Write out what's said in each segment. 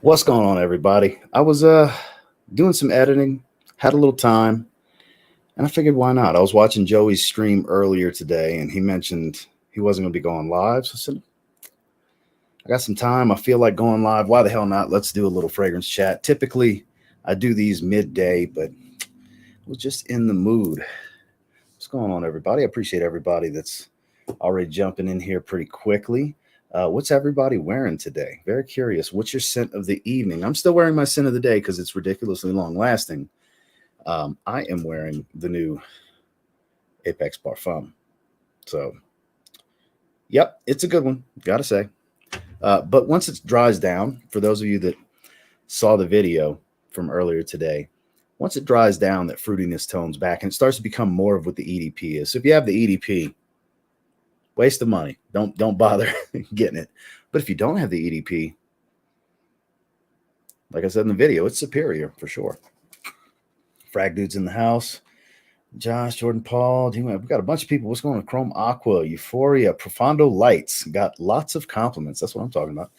What's going on, everybody? I was doing some editing, had a little time, and I figured why not? I was watching Joey's stream earlier today, and he mentioned he wasn't going to be going live. So I said, I got some time. I feel like going live. Why the hell not? Let's do a little fragrance chat. Typically, I do these midday, but I was just in the mood. What's going on, everybody? I appreciate everybody that's already jumping in here pretty quickly. What's everybody wearing today? Very curious. What's your scent of the evening? I'm still wearing my scent of the day because it's ridiculously long lasting. I am wearing the new Apex Parfum. So, yep, it's a good one, gotta say. But once it dries down, for those of you that saw the video from earlier today, once it dries down, that fruitiness tones back and it starts to become more of what the EDP is. So if you have the EDP, waste of money. Don't bother getting it. But if you don't have the EDP, like I said in the video, it's superior for sure. Frag dudes in the house. Josh, Jordan, Paul, we've got a bunch of people. What's going on? Chrome Aqua, Euphoria, Profondo Lights. Got lots of compliments. That's what I'm talking about.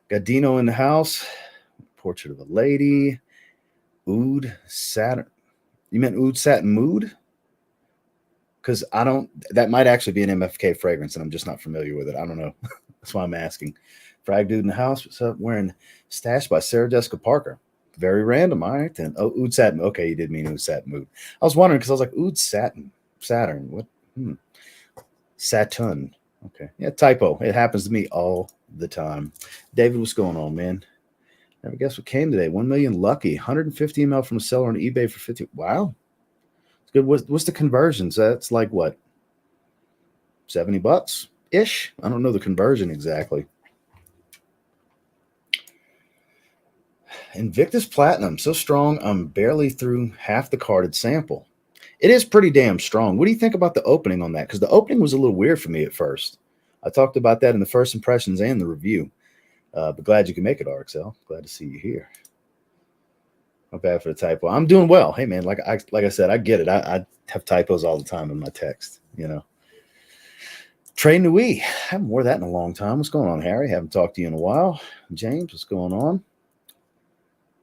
Got Dino in the house. Portrait of a Lady. Oud Saturn. You meant Oud Satin Mood? Because that might actually be an MFK fragrance, and I'm just not familiar with it. I don't know. That's why I'm asking. Frag dude in the house. What's up? Wearing Stash by Sarah Jessica Parker. Very random. All right, then. Oh, Oud Satin. Okay, you did mean Oud Satin Mood. I was wondering because I was like, Oud Satin. Saturn. What? Saturn. Okay. Yeah, typo. It happens to me all the time. David, what's going on, man? Never guess what came today. 1 million lucky. 150 ml from a seller on eBay for 50. Wow. It's good. What's the conversions? That's like what? $70 ish? I don't know the conversion exactly. Invictus Platinum, so strong, I'm barely through half the carded sample. It is pretty damn strong. What do you think about the opening on that? Because the opening was a little weird for me at first. I talked about that in the first impressions and the review. But glad you can make it, RXL. Glad to see you here. Not bad for the typo. I'm doing well. Hey, man, like I said, I get it. I have typos all the time in my text, you know. Trey Nui. I haven't wore that in a long time. What's going on, Harry? Haven't talked to you in a while. James, what's going on?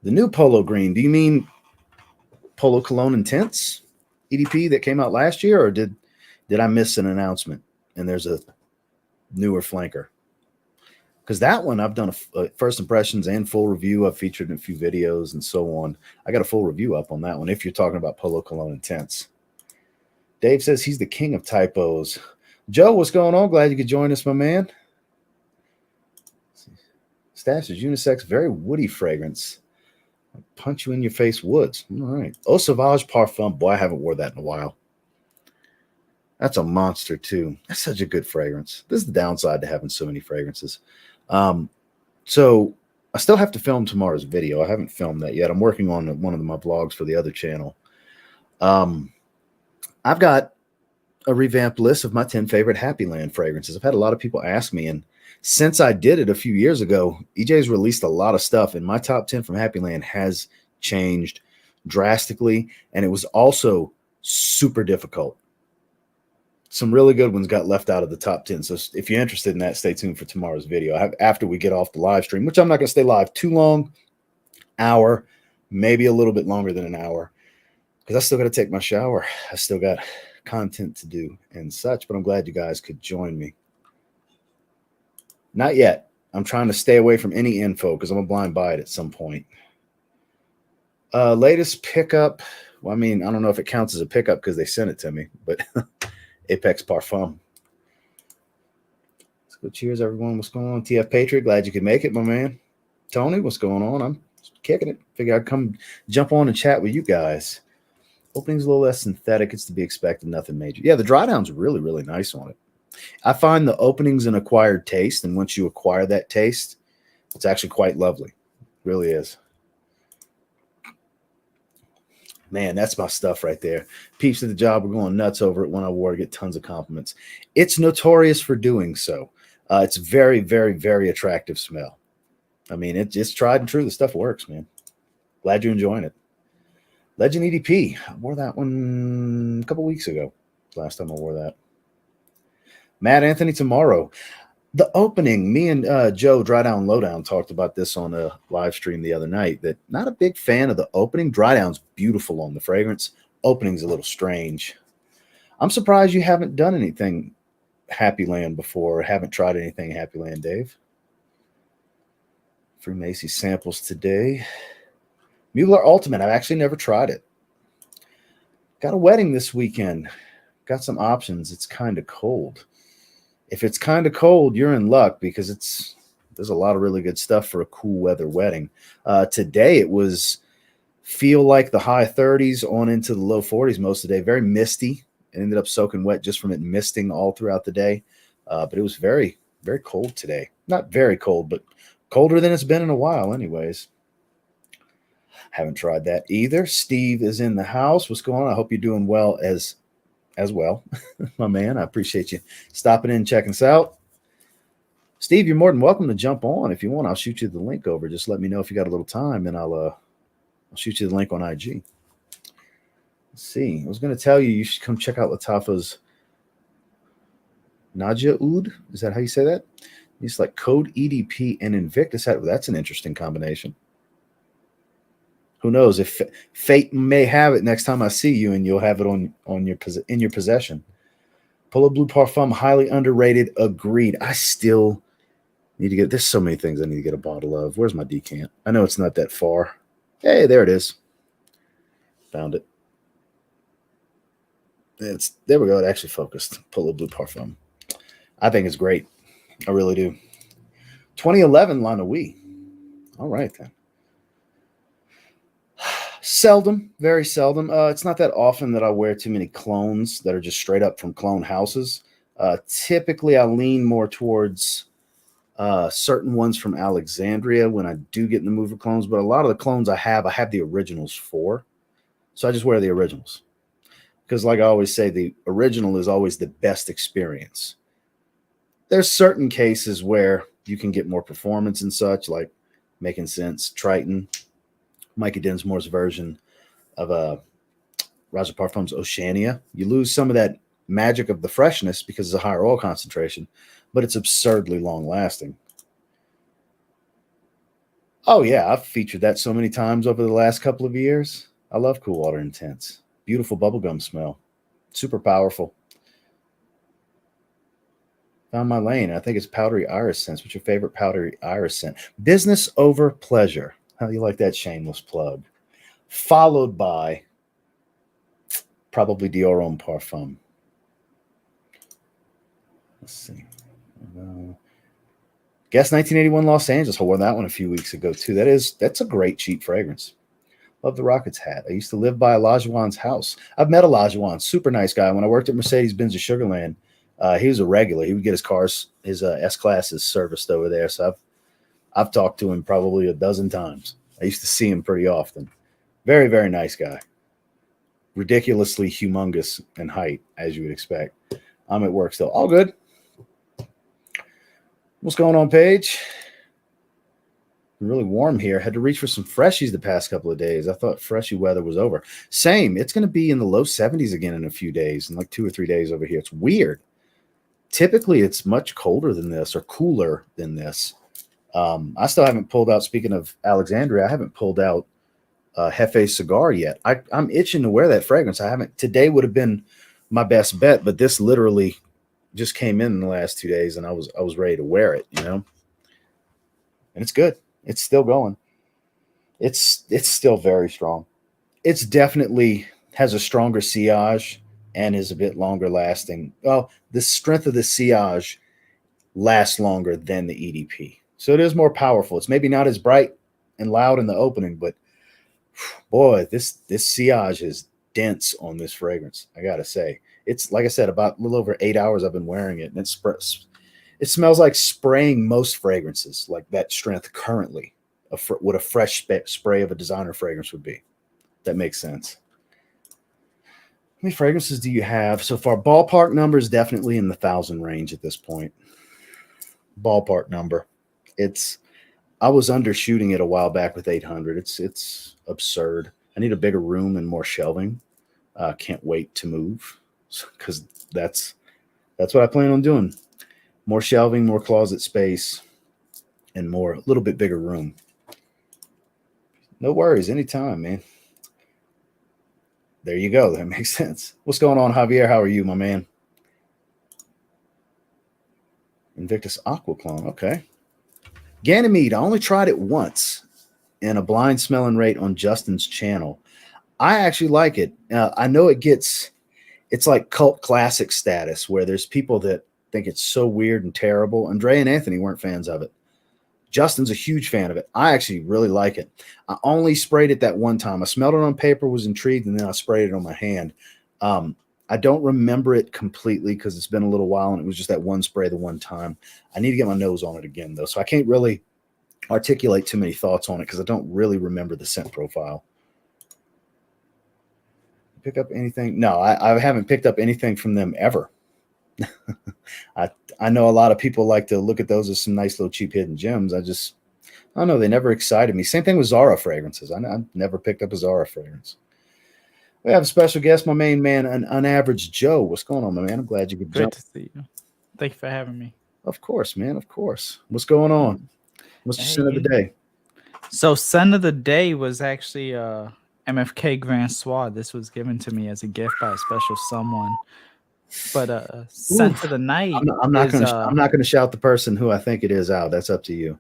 The new Polo Green. Do you mean Polo Cologne Intense EDP that came out last year, or did I miss an announcement and there's a newer flanker? Because that one I've done a first impressions and full review. I've featured in a few videos and so on. I got a full review up on that one if you're talking about Polo Cologne Intense. Dave says he's the king of typos. Joe, what's going on? Glad you could join us, my man. Stash is unisex, very woody fragrance. Punch you in your face woods. All right. Eau Sauvage Parfum. Boy, I haven't wore that in a while. That's a monster, too. That's such a good fragrance. This is the downside to having so many fragrances. So I still have to film tomorrow's video. I haven't filmed that yet. I'm working on one of my vlogs for the other channel. I've got a revamped list of my 10 favorite Happy Land fragrances. I've had a lot of people ask me, and since I did it a few years ago, EJ's released a lot of stuff, and my top 10 from Happy Land has changed drastically, and it was also super difficult. Some really good ones got left out of the top 10. So if you're interested in that, stay tuned for tomorrow's video. After we get off the live stream, which I'm not going to stay live too long, hour, maybe a little bit longer than an hour, because I still got to take my shower. I still got content to do and such, but I'm glad you guys could join me. Not yet. I'm trying to stay away from any info because I'm a blind buy it at some point. Latest pickup. Well, I mean, I don't know if it counts as a pickup because they sent it to me, but Apex Parfum. Let's go. Cheers, everyone. What's going on? TF Patriot, glad you could make it, my man. Tony, what's going on? I'm kicking it. Figure I'd come jump on and chat with you guys. Opening's a little less synthetic. It's to be expected. Nothing major. Yeah, the dry down's really, really nice on it. I find the opening's an acquired taste, and once you acquire that taste, it's actually quite lovely. It really is. Man, that's my stuff right there. Peeps at the job were going nuts over it when I wore it. Get tons of compliments. It's notorious for doing so. It's very, very, very attractive smell. I mean, it's tried and true. The stuff works, man. Glad you're enjoying it. Legend EDP. I wore that one a couple weeks ago. Last time I wore that. Matt Anthony tomorrow. The opening, me and Joe Dry Down Lowdown talked about this on a live stream the other night. That not a big fan of the opening. Dry Down's beautiful on the fragrance. Opening's a little strange. I'm surprised you haven't done anything Happy Land before. Or haven't tried anything Happy Land, Dave. Free Macy samples today. Mugler Ultimate. I've actually never tried it. Got a wedding this weekend. Got some options. It's kind of cold. If it's kind of cold, you're in luck because there's a lot of really good stuff for a cool weather wedding. Today it was feel like the high 30s on into the low 40s most of the day. Very misty. It ended up soaking wet just from it misting all throughout the day. But it was very, very cold today. Not very cold, but colder than it's been in a while anyways. Haven't tried that either. Steve is in the house. What's going on? I hope you're doing well as well, my man. I appreciate you stopping in and checking us out. Steve, you're more than welcome to jump on if you want. I'll shoot you the link over. Just let me know if you got a little time, and I'll shoot you the link on IG. Let's see. I was going to tell you should come check out Lattafa's Nadia Oud. Is that how you say that? It's like Code EDP and Invictus. That's an interesting combination. Who knows if fate may have it next time I see you, and you'll have it in your possession. Polo Blue Parfum, highly underrated. Agreed. I still need to get. There's so many things I need to get a bottle of. Where's my decant? I know it's not that far. Hey, there it is. Found it. There we go. It actually focused. Polo Blue Parfum. I think it's great. I really do. 2011 La Nuit. All right then. Seldom, very seldom. It's not that often that I wear too many clones that are just straight up from clone houses. Typically, I lean more towards certain ones from Alexandria when I do get in the mood for clones. But a lot of the clones I have the originals for. So I just wear the originals. Because like I always say, the original is always the best experience. There's certain cases where you can get more performance and such, like Making Sense, Triton, Mikey Dinsmore's version of Roger Parfum's Oceania. You lose some of that magic of the freshness because it's a higher oil concentration, but it's absurdly long lasting. Oh yeah, I've featured that so many times over the last couple of years. I love Cool Water Intense. Beautiful bubblegum smell. Super powerful. Found my lane. I think it's powdery iris scents. What's your favorite powdery iris scent? Business over pleasure. How do you like that shameless plug? Followed by probably Dior Homme Parfum. Let's see. Guess 1981 Los Angeles. I wore that one a few weeks ago too. That's a great cheap fragrance. Love the Rockets hat. I used to live by Olajuwon's house. I've met Olajuwon. Super nice guy. When I worked at Mercedes-Benz of Sugarland, he was a regular. He would get his cars, his S-classes serviced over there. So I've talked to him probably a dozen times. I used to see him pretty often. Very, very nice guy. Ridiculously humongous in height, as you would expect. I'm at work still. All good. What's going on, Paige? Really warm here. Had to reach for some freshies the past couple of days. I thought freshy weather was over. Same. It's going to be in the low 70s again in a few days, in like 2 or 3 days over here. It's weird. Typically, it's much colder than this or cooler than this. I still haven't pulled out, speaking of Alexandria, I haven't pulled out Hefe cigar yet. I'm itching to wear that fragrance. I haven't. Today would have been my best bet, but this literally just came in the last 2 days, and I was ready to wear it, and it's good. It's still going. It's still very strong. It's definitely has a stronger sillage and is a bit longer lasting. Well, the strength of the sillage lasts longer than the EDP. So it is more powerful. It's maybe not as bright and loud in the opening, but boy, this sillage is dense on this fragrance. I got to say. It's, like I said, about a little over 8 hours I've been wearing it, and it smells like spraying most fragrances, like that strength currently, what a fresh spray of a designer fragrance would be. That makes sense. How many fragrances do you have so far? Ballpark number is definitely in the 1,000 range at this point. Ballpark number. I was undershooting it a while back with 800. It's absurd. I need a bigger room and more shelving. Can't wait to move because that's what I plan on doing. more shelving, more closet space, and more a little bit bigger room. No worries, anytime, man. There you go. That makes sense. What's going on, Javier? How are you, my man? Invictus Aqua Clone. Okay. Ganymede. I only tried it once in a blind smelling rate on Justin's channel. I actually like it. I know it's like cult classic status where there's people that think it's so weird and terrible. Andre and Anthony weren't fans of it. Justin's a huge fan of it. I actually really like it. I only sprayed it that one time. I smelled it on paper, was intrigued, and then I sprayed it on my hand. I don't remember it completely because it's been a little while, and it was just that one spray the one time. I need to get my nose on it again, though, so I can't really articulate too many thoughts on it because I don't really remember the scent profile. Pick up anything? No, I haven't picked up anything from them ever. I know a lot of people like to look at those as some nice little cheap hidden gems. I don't know. They never excited me. Same thing with Zara fragrances. I never picked up a Zara fragrance. We have a special guest, my main man, an unaverage Joe. What's going on, my man? I'm glad you could jump. Great to see you. Thank you for having me. Of course, man. Of course. What's going on? What's your scent of the day? So scent of the day was actually MFK Grand Soir. This was given to me as a gift by a special someone. But scent of the night. I'm not gonna shout the person who I think it is out. That's up to you.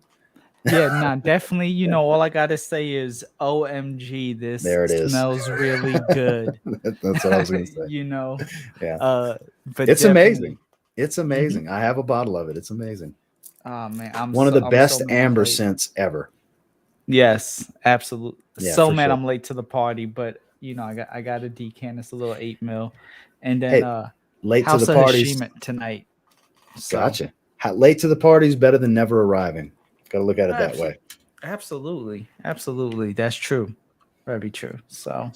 Yeah, no, definitely. You know, all I gotta say is OMG. This smells really good. That's what I was gonna say. You know, yeah. But it's amazing. It's amazing. I have a bottle of it. It's amazing. Oh man, I'm one of the best amber scents ever. Yes, absolutely. Yeah, so mad I'm late to the party, but you know, I got a decant. It's a little 8 ml, and then late House to the of parties Hashima tonight. So. Gotcha. Late to the party is better than never arriving. Got to look at it that way. Absolutely. That's true. Very true. So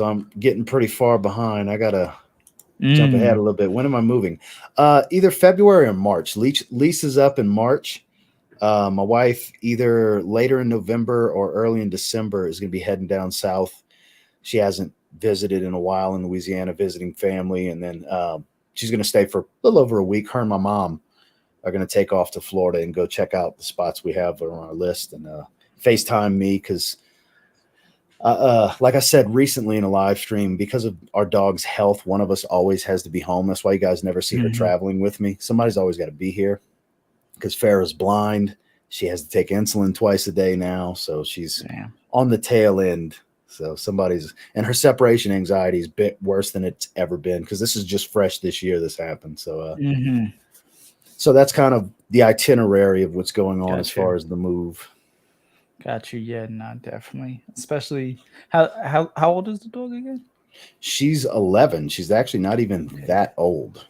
I'm getting pretty far behind. I gotta jump ahead a little bit. When am I moving? Either February or March. Lease is up in March. My wife, either later in November or early in December, is going to be heading down south. She hasn't visited in a while in Louisiana, visiting family, and then she's going to stay for a little over a week. Her and my mom are going to take off to Florida and go check out the spots we have on our list and FaceTime me because, like I said recently in a live stream, because of our dog's health, one of us always has to be home. That's why you guys never see her traveling with me. Somebody's always got to be here because Farrah's blind. She has to take insulin twice a day now, so she's on the tail end. So and her separation anxiety is a bit worse than it's ever been because this is just fresh this year. This happened. So, so that's kind of the itinerary of what's going on as far as the move. Got you. Yeah, no, definitely. Especially how old is the dog again? She's 11. She's actually not even that old.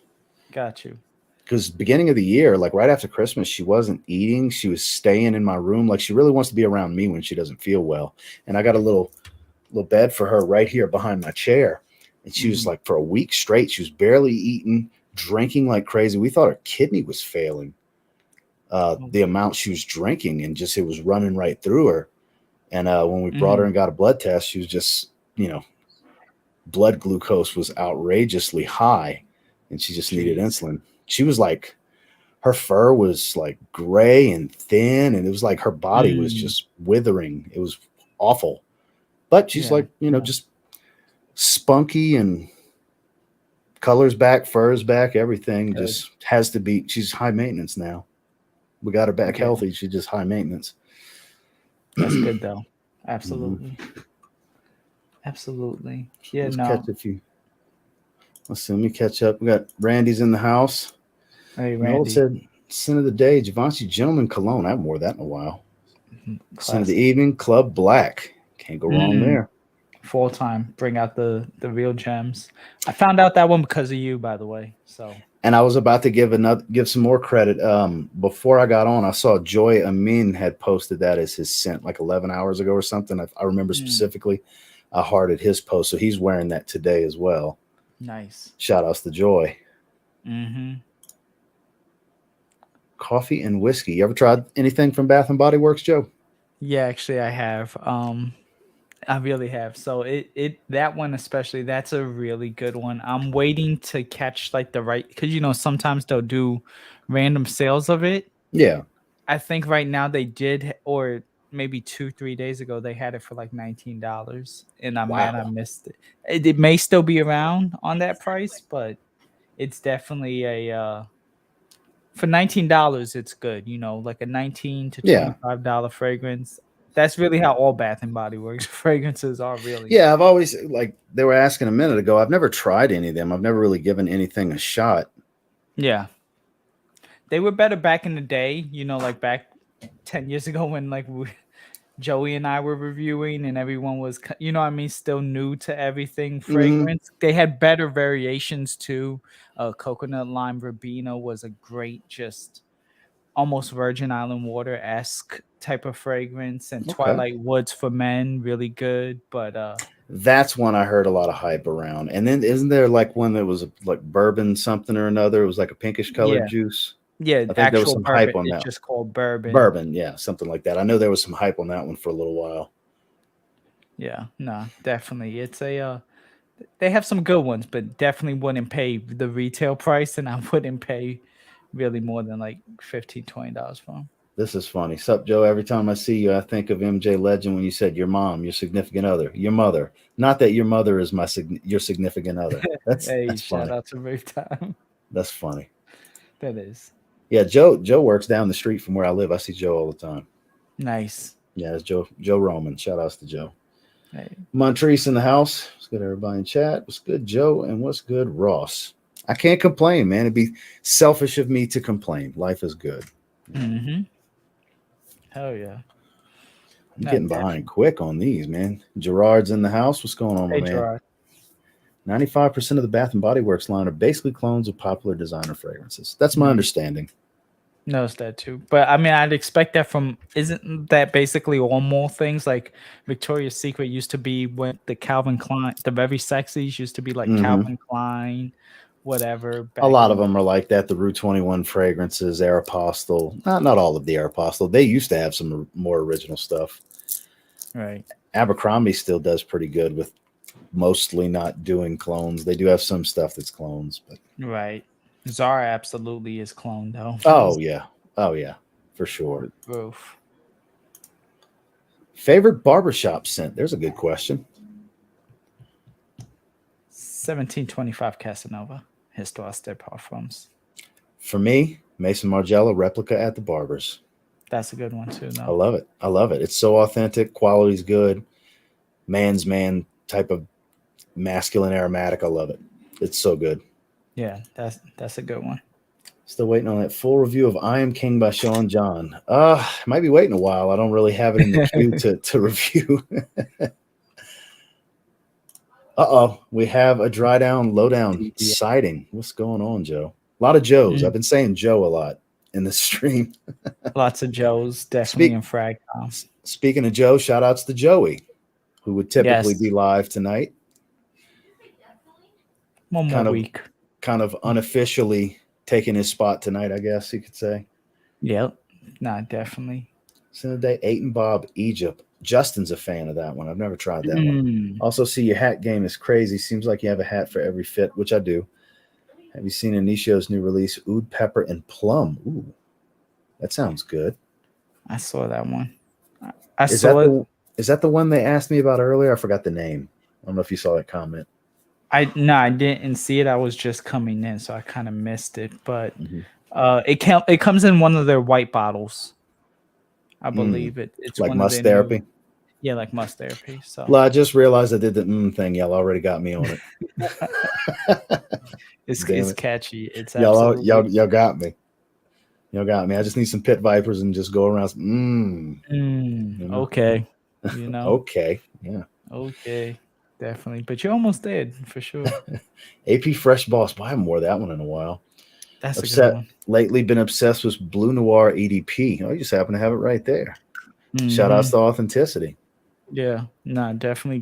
Got you. Because beginning of the year, like right after Christmas, she wasn't eating. She was staying in my room. Like she really wants to be around me when she doesn't feel well. And I got a little bed for her right here behind my chair. And she was like for a week straight, she was barely eating, drinking like crazy. We thought her kidney was failing. The amount she was drinking and just it was running right through her. And when we brought her and got a blood test, she was just, blood glucose was outrageously high and she just needed insulin. She was like, her fur was like gray and thin, and it was like her body was just withering. It was awful. But she's like, just spunky and colors back, furs back, everything just has to be. She's high maintenance now. We got her back healthy. She's just high maintenance. That's good though. Absolutely. Absolutely. Yeah, Let's see. Let me catch up. We got Randy's in the house. Hey, Randy. Said scent of the day, Givenchy Gentleman Cologne. I haven't worn that in a while. Scent of the evening, Club Black. Can't go wrong there. Full time. Bring out the real gems. I found out that one because of you, by the way. So. And I was about to give some more credit. Before I got on, I saw Joy Amin had posted that as his scent like 11 hours ago or something. I remember specifically. I hearted his post, so he's wearing that today as well. Nice. Shout outs to Joy. Coffee and whiskey. You ever tried anything from Bath and Body Works, Joe? Yeah, actually I have. I really have. So that one especially, that's a really good one. I'm waiting to catch like the right, because sometimes they'll do random sales of it. Yeah. I think right now they did, or maybe 2-3 days ago they had it for like $19, and I'm mad I Wow. missed it. It may still be around on that price, but it's definitely for $19 it's good. Like a 19 to Yeah. $25 fragrance. That's really how all Bath and Body Works fragrances are, really. Yeah. I've always, like they were asking a minute ago, I've never tried any of them. I've never really given anything a shot. Yeah. They were better back in the day, like back 10 years ago when Joey and I were reviewing and everyone was, what I mean, still new to everything Mhm. fragrance. They had better variations too. Coconut Lime Verbena was a great, just almost Virgin Island Water-esque type of fragrance, and Okay. Twilight Woods for Men, really good. But That's one I heard a lot of hype around. And then isn't there like one that was like bourbon something or another? It was like a pinkish colored yeah, juice. yeah, I think there was actual some bourbon. hype on It's that. just called bourbon. Bourbon, yeah, something like that. I know there was some hype on that one for a little while. Yeah, no, definitely. It's they have some good ones, but definitely wouldn't pay the retail price, and I wouldn't pay really more than like $15-$20 for them. This is funny. Sup, Joe? Every time I see you, I think of MJ Legend when you said your mom, your significant other, your mother. Not that your mother is your significant other. Hey, That's shout funny. out to Rave Time. That's funny. That is Yeah, Joe works down the street from where I live. I see Joe all the time. nice. Yeah, it's Joe Roman. Shout outs to Joe. Hey. Montrese in the house. What's good, everybody in chat? What's good, Joe? And what's good, Ross? I can't complain, man. It'd be selfish of me to complain. Life is good. Mm-hmm. Hell yeah. I'm No, getting definitely. behind quick on these, man. Gerard's in the house. What's going on, my Hey, man? Gerard. 95% of the Bath and Body Works line are basically clones of popular designer fragrances. That's my Mhm. understanding. Noticed that too. But I mean, I'd expect that from, isn't that basically all more things? Like Victoria's Secret used to be when the Calvin Klein, the very sexies used to be like Hmm. Calvin Klein, whatever A back lot in of them are like that. The Rue 21 fragrances, Aeropostale. Not all of the Aeropostale. They used to have some more original stuff. right. Abercrombie still does pretty good with mostly not doing clones. They do have some stuff that's clones, but Right. Zara absolutely is clone though. oh yeah, for sure. Roof. Favorite barbershop scent? There's a good question. 1725 Casanova. Histoire de Parfums. For me, Mason Margiela replica at the barbers. That's a good one too, I though. love it. I love it. It's so authentic. Quality's good. Man's man type of masculine aromatic. I love it. It's so good. Yeah, that's a good one. Still waiting on that full review of I Am King by Sean John. Might be waiting a while. I don't really have it in the queue to review. We have a dry down, low down Yeah. sighting. What's going on, Joe? A lot of Joes. Mm. I've been saying Joe a lot in the stream. Lots of Joes, definitely in Speak, Frag. Speaking of Joe, shout outs to Joey, who would typically Yes. be live tonight. One more Kind of week. unofficially taking his spot tonight, I guess you could say. Yep. Nah, definitely. Day 8 and Bob Egypt. Justin's a fan of that one. I've never tried that one. Mm. Also, see your hat game is crazy. Seems like you have a hat for every fit, which I do. Have you seen Anisho's new release, Oud Pepper and Plum? Ooh, that sounds good. I saw that one. Is that the one they asked me about earlier? I forgot the name. I don't know if you saw that comment. I didn't see it. I was just coming in, so I kind of missed it. But it comes in one of their white bottles. I believe it's like one Must of their Therapy. Yeah, like Must Therapy. So Well, I just realized I did the thing. Y'all already got me on it. it's catchy. It's y'all absolutely got me. Y'all got me. I just need some pit vipers and just go around. okay. Okay. Yeah. Okay. Definitely. But you almost did for sure. AP Fresh Boss. Boy, I haven't wore that one in a while. That's a good one. Lately been obsessed with Blue Noir EDP. Oh, you just happen to have it right there. Shout outs to Authenticity. Yeah. No, definitely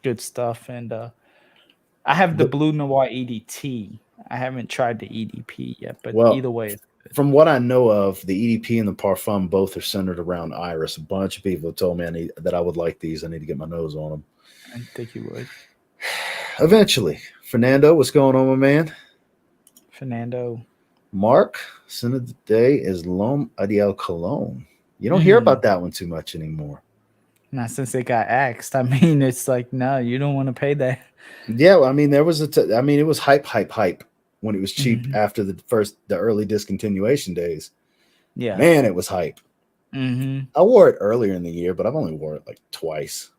good stuff. And I have the Blue Noir EDT. I haven't tried the EDP yet, but either way. From what I know of, the EDP and the Parfum both are centered around Iris. A bunch of people have told me that I would like these. I need to get my nose on them. I think you would. Eventually. Fernando, what's going on, my man? Fernando. Mark, scent of the day is L'Homme Ideal Cologne. You don't hear about that one too much anymore. Not since it got axed. I mean, it's like, no, you don't want to pay that. Yeah, well, I mean, there was I mean, it was hype when it was cheap after the early discontinuation days. Yeah. Man, it was hype. I wore it earlier in the year, but I've only wore it like twice.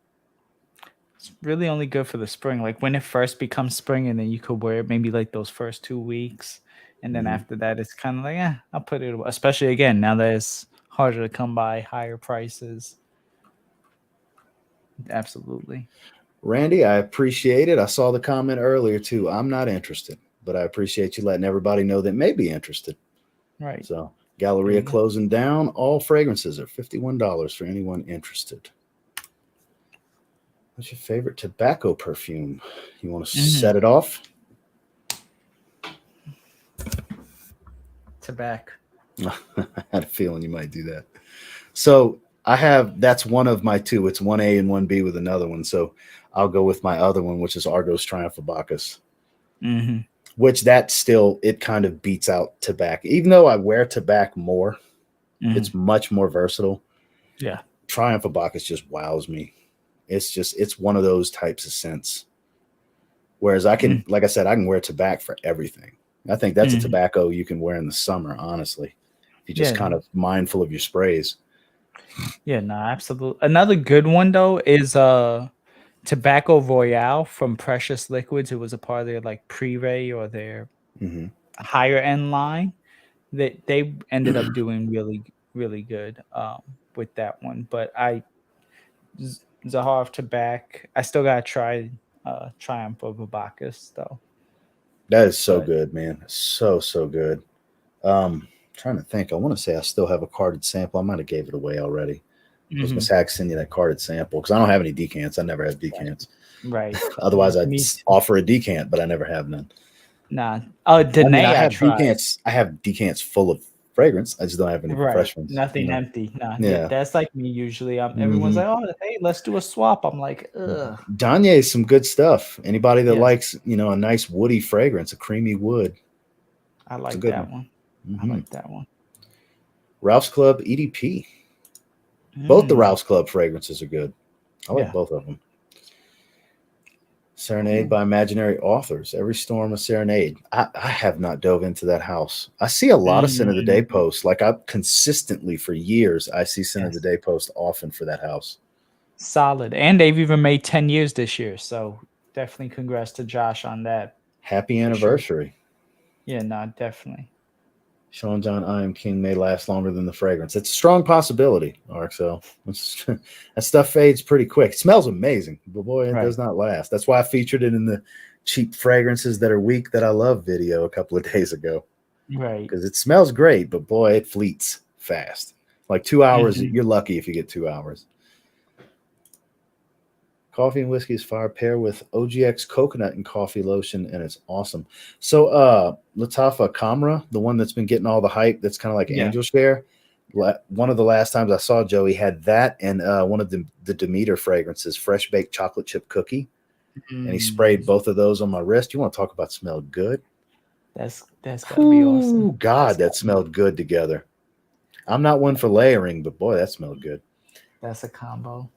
It's really only good for the spring. Like when it first becomes spring, and then you could wear it maybe like those first 2 weeks. And then after that, it's kind of like, I'll put it away. Especially again, now that it's harder to come by, higher prices. Absolutely. Randy, I appreciate it. I saw the comment earlier too. I'm not interested, but I appreciate you letting everybody know that may be interested. Right. So, Galleria closing down. All fragrances are $51 for anyone interested. What's your favorite tobacco perfume? You want to set it off? Tobacco. I had a feeling you might do that. So that's one of my two. It's 1A and 1B with another one. So I'll go with my other one, which is Argos Triumph of Bacchus. Which it kind of beats out tobacco. Even though I wear tobacco more, it's much more versatile. Yeah. Triumph of Bacchus just wows me. It's one of those types of scents. Whereas I can, like I said, I can wear tobacco for everything. I think that's a tobacco you can wear in the summer, honestly. If you're just kind of mindful of your sprays. Yeah, no, absolutely. Another good one though is Tobacco Royale from Precious Liquids. It was a part of their like pre-ray or their higher end line. That they ended up doing really, really good with that one. But Zahav Tobacco, I still gotta try Triumph of Bacchus though. That is so good, man. So good. Trying to think. I want to say I still have a carded sample. I might have gave it away already. I was going to say I can send you that carded sample because I don't have any decants. I never have decants. Right. Otherwise, I'd offer a decant, but I never have none. Nah. Oh, Danae, I have decants. I have decants full of fragrance. I just don't have any fresh ones. Nothing empty. Nah. Yeah. That's like me usually. Everyone's like, oh, hey, let's do a swap. I'm like, ugh. Danye is some good stuff. Anybody that likes, a nice woody fragrance, a creamy wood. I like that one. I like that one. Ralph's Club EDP. Both the Ralph's Club fragrances are good. I like both of them. Serenade by Imaginary Authors. Every Storm a Serenade. I have not dove into that house. I see a lot of Scent of the Day posts. Like I consistently for years, I see Scent of the Day posts often for that house. Solid. And they've even made 10 years this year. So definitely congrats to Josh on that. Happy anniversary. Sure. Yeah, no, definitely. Sean John I Am King may last longer than the fragrance. It's a strong possibility, RXL. That stuff fades pretty quick. It smells amazing, but boy, it does not last. That's why I featured it in the cheap fragrances that are weak that I love video a couple of days ago. Right. Because it smells great, but boy, it fleets fast. Like 2 hours, you're lucky if you get 2 hours. Coffee and Whiskey is Fire pair with OGX coconut and coffee lotion, and it's awesome. So Latafa Kamra, the one that's been getting all the hype, that's kind of like Angel Share. One of the last times I saw Joey had that and one of the Demeter fragrances, Fresh Baked Chocolate Chip Cookie. And he sprayed both of those on my wrist. You want to talk about smell good? That's gotta be awesome. God, that smelled good together. I'm not one for layering, but boy, that smelled good. That's a combo.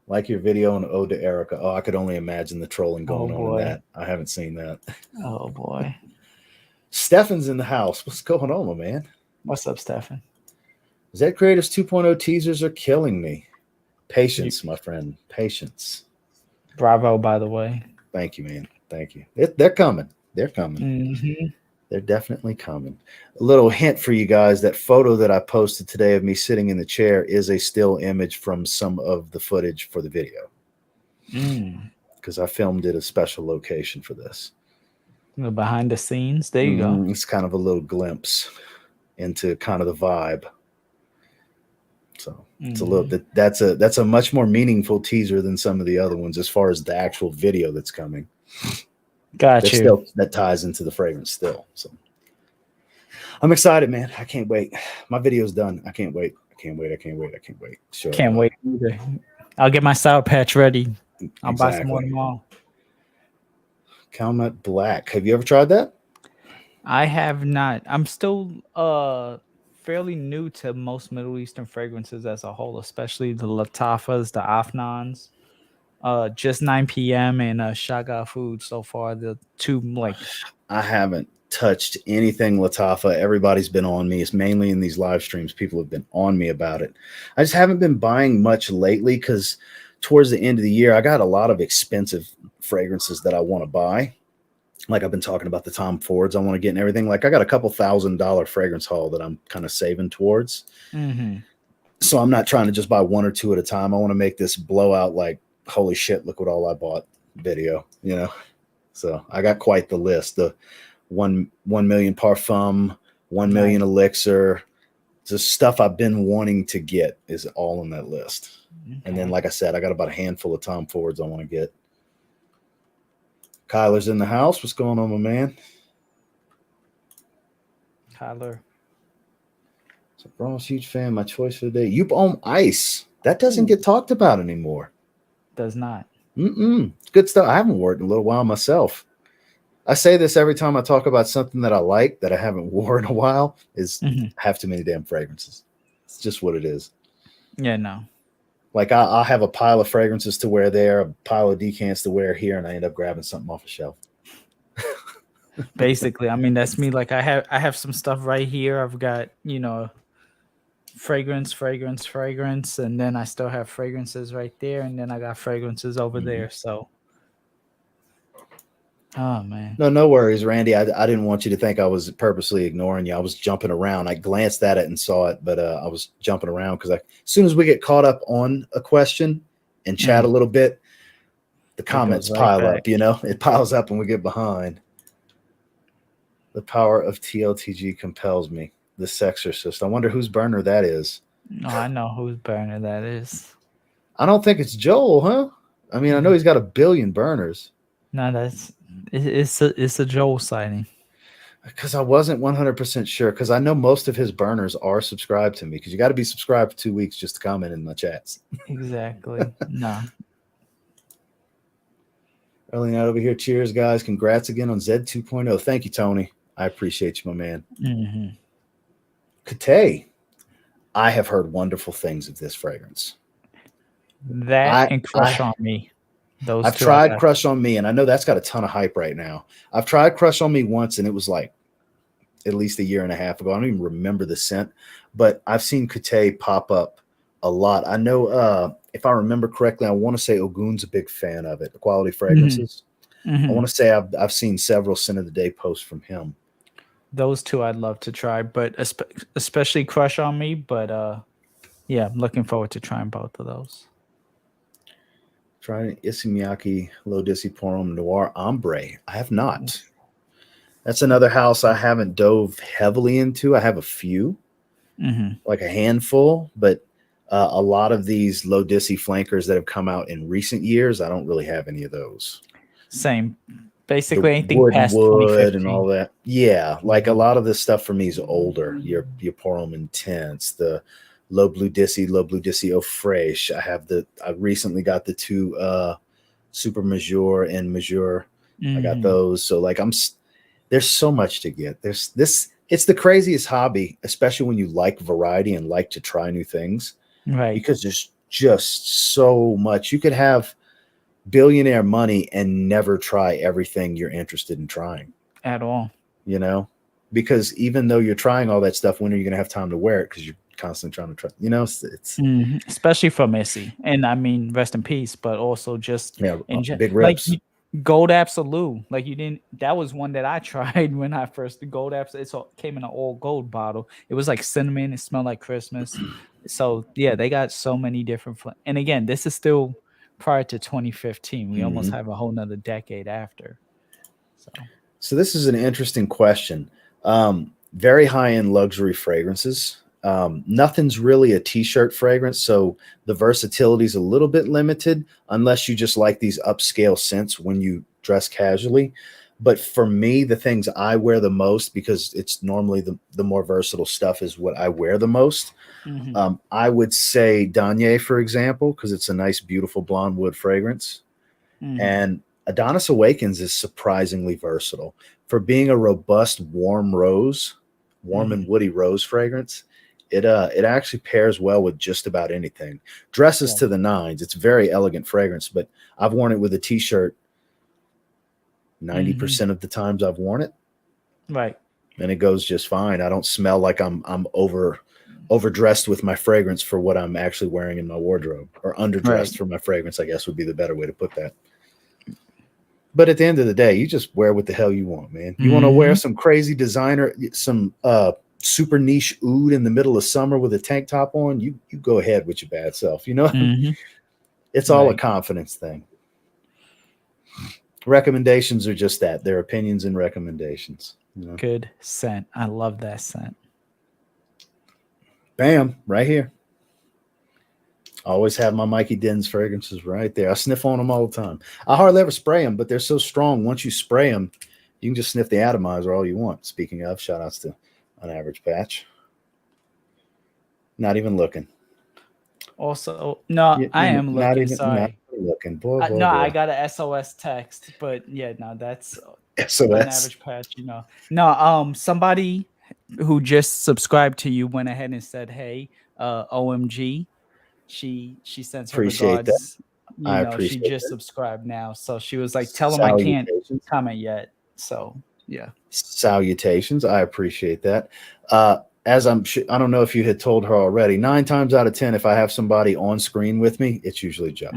Like your video on Ode to Erica. Oh, I could only imagine the trolling going on in that. I haven't seen that. Oh, boy. Stefan's in the house. What's going on, my man? What's up, Stefan? Z Creators 2.0 teasers are killing me. Patience, my friend. Patience. Bravo, by the way. Thank you, man. Thank you. They're coming. They're coming. They're definitely coming. A little hint for you guys, that photo that I posted today of me sitting in the chair is a still image from some of the footage for the video. Because I filmed it at a special location for this. Behind the scenes. There you go. It's kind of a little glimpse into kind of the vibe. So it's a little that's a much more meaningful teaser than some of the other ones as far as the actual video that's coming. Got you. That ties into the fragrance still. So I'm excited, man. I can't wait. My video's done. I can't wait. I can't wait. Sure. Can't wait either. I'll get my Sour Patch ready. I'll buy some more tomorrow. Calmet Black. Have you ever tried that? I have not. I'm still fairly new to most Middle Eastern fragrances as a whole, especially the Latafas, the Afnans. Just 9 p.m. and Shaga Food so far. The two like I haven't touched anything Latafa. Everybody's been on me. It's mainly in these live streams. People have been on me about it. I just haven't been buying much lately because towards the end of the year, I got a lot of expensive fragrances that I want to buy. Like I've been talking about the Tom Fords I want to get and everything. Like I got a couple $1,000 fragrance haul that I'm kind of saving towards. mhm. So I'm not trying to just buy one or two at a time. I want to make this blowout like, holy shit, look what all I bought video, you know? So I got quite the list. The 1 million Parfum, 1 million Nice. Elixir, just stuff I've been wanting to get is all on that list. And then, Okay. like I said, I got about a handful of Tom Fords I want to get. Kyler's in the house. What's going on, my man? Kyler. So, Bron's huge fan. My choice for the day. Youp on Ice. That doesn't Ooh, get talked about anymore. does not. It's good stuff. I haven't worn it in a little while myself. I say this every time I talk about something that I like that I haven't worn in a while is Mhm. have too many damn fragrances. It's just what it is. Yeah, no. Like I'll have a pile of fragrances to wear there, a pile of decants to wear here, and I end up grabbing something off a shelf. Basically, I mean that's me. Like I have some stuff right here. I've got, fragrance, and then I still have fragrances right there, and then I got fragrances over Mhm. there. So, oh man. No worries, Randy. I didn't want you to think I was purposely ignoring you. I was jumping around. I glanced at it and saw it, but I was jumping around because as soon as we get caught up on a question and chat a Mm, little bit, the it goes comments right pile back. up. It piles up and we get behind. The power of TLTG compels me. The Sexorcist. I wonder whose burner that is. No, I know whose burner that is. I don't think it's Joel, huh? I mean, I know Mhm. he's got a billion burners. No, it's a Joel sighting. Because I wasn't 100% sure. Because I know most of his burners are subscribed to me. Because you got to be subscribed for 2 weeks just to comment in my chats. Exactly. No. Early night over here. Cheers, guys. Congrats again on Z 2.0. Thank you, Tony. I appreciate you, my man. Hmm. Kate, I have heard wonderful things of this fragrance. That I and Crush I on Me. Those I've two I've tried had. Crush on Me, and I know that's got a ton of hype right now. I've tried Crush on Me once, and it was like at least a year and a half ago. I don't even remember the scent, but I've seen Kate pop up a lot. I know if I remember correctly, I want to say Ogun's a big fan of it, the quality Hmm. fragrances. I Hmm. want to say I've seen several scent of the day posts from him. Those two I'd love to try, but especially Crush on Me. But yeah, I'm looking forward to trying both of those. Trying Isimiaki Lodisi Porum Noir Ombre. I have not. That's another house I haven't dove heavily into. I have a few, Hmm. like a handful, but a lot of these Lodisi flankers that have come out in recent years, I don't really have any of those. Same. The Basically anything past wood and all 2015. that. Yeah, like a Hmm. lot of this stuff for me is older. Your Porum Intense, the Low Blue Dissy Eau Fraiche. I recently got the two Super Major and Major. I got Hmm. those. So like there's so much to get. There's this it's the craziest hobby, especially when you like variety and like to try new things, Right. because there's just so much. You could have billionaire money and never try everything you're interested in trying, At all. you know? Because even though you're trying all that stuff, when are you going to have time to wear it? Because you're constantly trying to try, it's Mhm, especially for Missy, and I mean, rest in peace, but also just yeah, in big like rips. Gold Absolute, like you didn't. That was one that I tried when I first did Gold Absolute. Came in an all gold bottle. It was like cinnamon. It smelled like Christmas. So yeah, they got so many different. And again, this is still prior to 2015. We almost Mhm. have a whole nother decade after. So So this is an interesting question. Very high end luxury fragrances. Nothing's really a t-shirt fragrance, so the versatility is a little bit limited unless you just like these upscale scents when you dress casually. But for me, the things I wear the most, because it's normally the more versatile stuff, is what I wear the most. mhm. I would say Danye, for example, because it's a nice, beautiful blonde wood fragrance. Mhm. And Adonis Awakens is surprisingly versatile. for being a robust, warm rose, warm and woody rose fragrance, it actually pairs well with just about anything. Dresses to the nines. It's very elegant fragrance, but I've worn it with a t-shirt 90% of the times I've worn it. Right. And it goes just fine. I don't smell like I'm overdressed with my fragrance for what I'm actually wearing in my wardrobe, or underdressed for my fragrance, I guess would be the better way to put that. But at the end of the day, you just wear what the hell you want, man. You want to wear some crazy designer, some super niche oud in the middle of summer with a tank top on, you go ahead with your bad self. You know, it's all a confidence thing. Recommendations are just that. They're opinions and recommendations. You know? Good scent. I love that scent. Bam, right here. I always have my Mikey Den's fragrances right there. I sniff on them all the time. I hardly ever spray them, but they're so strong. Once you spray them, you can just sniff the atomizer all you want. Speaking of, shout outs to An Average Patch. Not even looking. Also, no, I am looking. Sorry. Not looking. Boy. I got a SOS text, but yeah, no, that's SOS. An Average Patch. You know, no, somebody who just subscribed to you went ahead and said, "Hey, OMG." She sends her Appreciate regards. that. I appreciate she just that. subscribed now, so she was like, "Tell him I can't comment yet." So yeah. Salutations. I appreciate that. As I don't know if you had told her already, 9 times out of 10, if I have somebody on screen with me, it's usually Joe.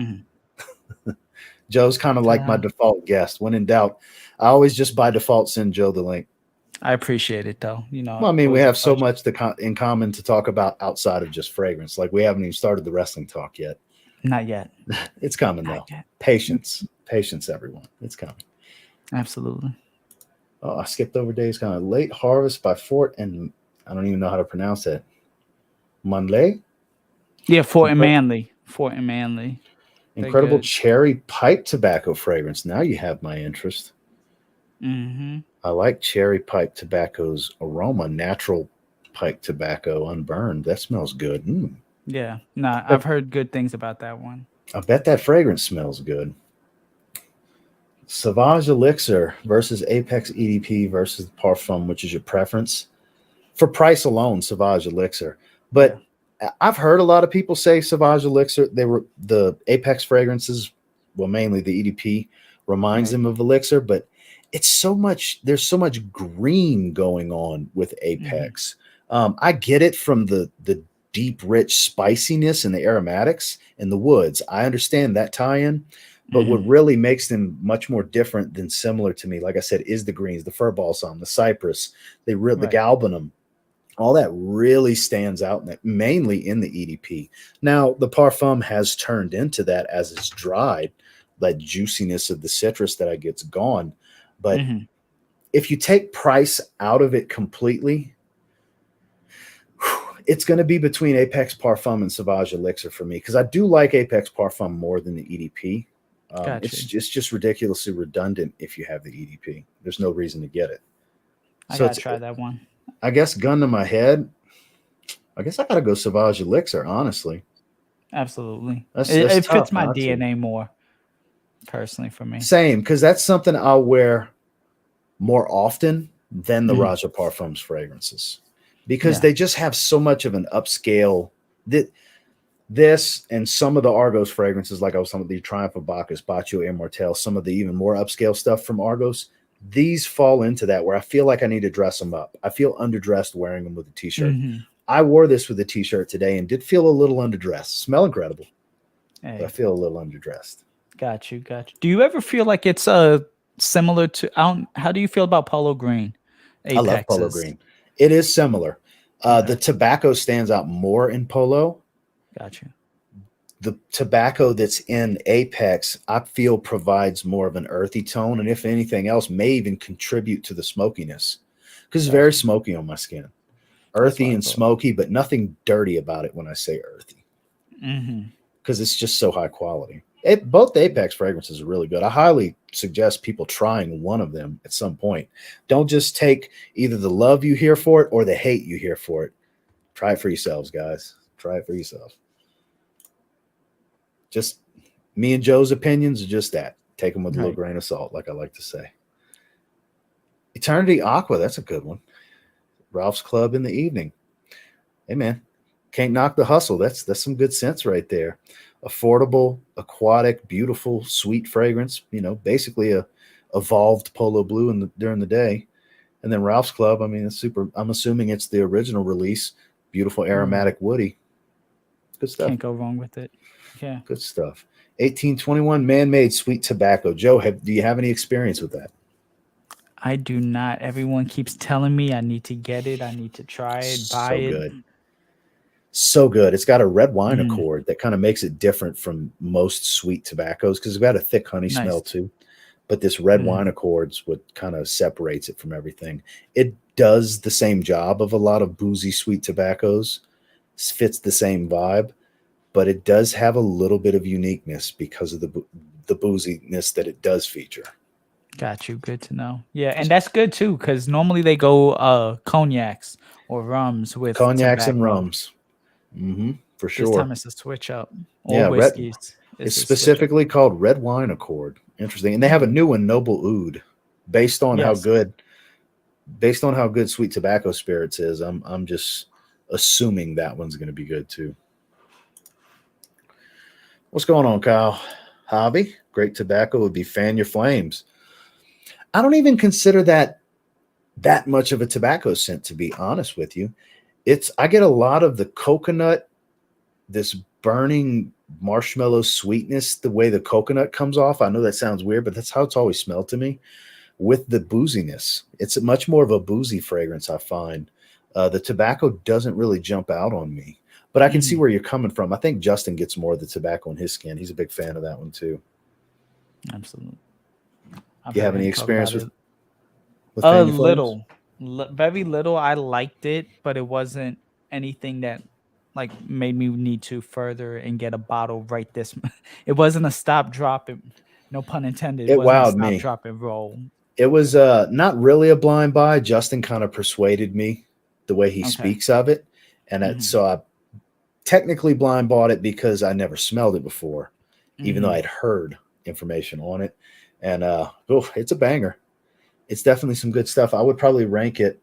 Joe's kind of like my default guest. When in doubt, I always just by default send Joe the link. I appreciate it, though. You know, well, I mean, we have so much in common to talk about outside of just fragrance. Like, we haven't even started the wrestling talk yet. Not yet. It's coming, though. Patience, everyone. It's coming. Absolutely. Oh, I skipped over days. Kind of Late Harvest by Fort, and I don't even know how to pronounce that. Manley? Yeah, Fort and Manley. Incredible cherry pipe tobacco fragrance. Now you have my interest. I like cherry pipe tobacco's aroma. Natural pipe tobacco, unburned. That smells good. Yeah. Nah, I've heard good things about that one. I bet that fragrance smells good. Sauvage Elixir versus Apex EDP versus Parfum, which is your preference? For price alone, Sauvage Elixir. But I've heard a lot of people say Sauvage Elixir, they were the Apex fragrances, well, mainly the EDP reminds them of Elixir, but it's so much, there's so much green going on with Apex. I get it from the deep, rich spiciness and the aromatics and the woods. I understand that tie-in, but what really makes them much more different than similar to me, like I said, is the greens, the fir balsam, the cypress, the galbanum. All that really stands out, mainly in the EDP. Now, the Parfum has turned into that as it's dried. That juiciness of the citrus that I get's gone. But if you take price out of it completely, it's going to be between Apex Parfum and Sauvage Elixir for me, because I do like Apex Parfum more than the EDP. It's just ridiculously redundant if you have the EDP. There's no reason to get it. I gotta try that one. I guess gun to my head, I guess I gotta go Sauvage Elixir, honestly. Absolutely. It fits my DNA more, personally, for me. Same, because that's something I'll wear more often than the Raja Parfums fragrances, because they just have so much of an upscale. This and some of the Argos fragrances, like I was talking about, the Triumph of Bacchus, Baccio Immortelle, some of the even more upscale stuff from Argos, these fall into that where I feel like I need to dress them up. I feel underdressed wearing them with a t-shirt. I wore this with a t-shirt today and did feel a little underdressed. Smell incredible, but I feel a little underdressed. Got you. Do you ever feel like it's similar to, how do you feel about Polo Green? Apexes? I love Polo Green. It is similar. The tobacco stands out more in Polo. Got you. The tobacco that's in Apex, I feel, provides more of an earthy tone, and if anything else, may even contribute to the smokiness, because it's very smoky on my skin. Earthy and smoky, but nothing dirty about it when I say earthy, because it's just so high quality. Both the Apex fragrances are really good. I highly suggest people trying one of them at some point. Don't just take either the love you hear for it or the hate you hear for it. Try it for yourselves, guys. Try it for yourself. Just me and Joe's opinions are just that. Take them with a little grain of salt, like I like to say. Eternity Aqua, that's a good one. Ralph's Club in the evening. Hey man, can't knock the hustle. That's some good sense right there. Affordable, aquatic, beautiful, sweet fragrance. You know, basically a evolved Polo Blue during the day. And then Ralph's Club, I mean, it's super. I'm assuming it's the original release. Beautiful, aromatic, woody. Good stuff. Can't go wrong with it. Yeah. Good stuff. 1821 man-made sweet tobacco. Joe, do you have any experience with that? I do not. Everyone keeps telling me I need to get it. I need to try it, buy it. Good. So good. It's got a red wine accord that kind of makes it different from most sweet tobaccos because it's got a thick honey smell too. But this red wine accord's what kind of separates it from everything. It does the same job of a lot of boozy sweet tobaccos, fits the same vibe, but it does have a little bit of uniqueness because of the booziness that it does feature. Got you. Good to know. Yeah, and that's good too because normally they go cognacs or rums with cognacs tobacco. and rums. For sure. This time it's a switch up. Or whiskeys. It's specifically called red wine accord. Interesting. And they have a new one, Noble Oud, based on how good sweet tobacco spirits is. I'm just assuming that one's going to be good too. What's going on, Kyle? Hobby? Great tobacco would be Fan Your Flames. I don't even consider that much of a tobacco scent, to be honest with you. I get a lot of the coconut, this burning marshmallow sweetness, the way the coconut comes off. I know that sounds weird, but that's how it's always smelled to me, with the booziness. It's much more of a boozy fragrance, I find. The tobacco doesn't really jump out on me, but I can see where you're coming from. I think Justin gets more of the tobacco in his skin. He's a big fan of that one too. Absolutely. Do you have any experience with a little, very little? I liked it, but it wasn't anything that like made me need to further and get a bottle right this. It wasn't a stop, drop, and no pun intended. It wasn't wowed a stop, me. drop, and roll. It was not really a blind buy. Justin kind of persuaded me the way he speaks of it, and so I technically blind bought it because I never smelled it before, even though I'd heard information on it. And it's a banger. It's definitely some good stuff. I would probably rank it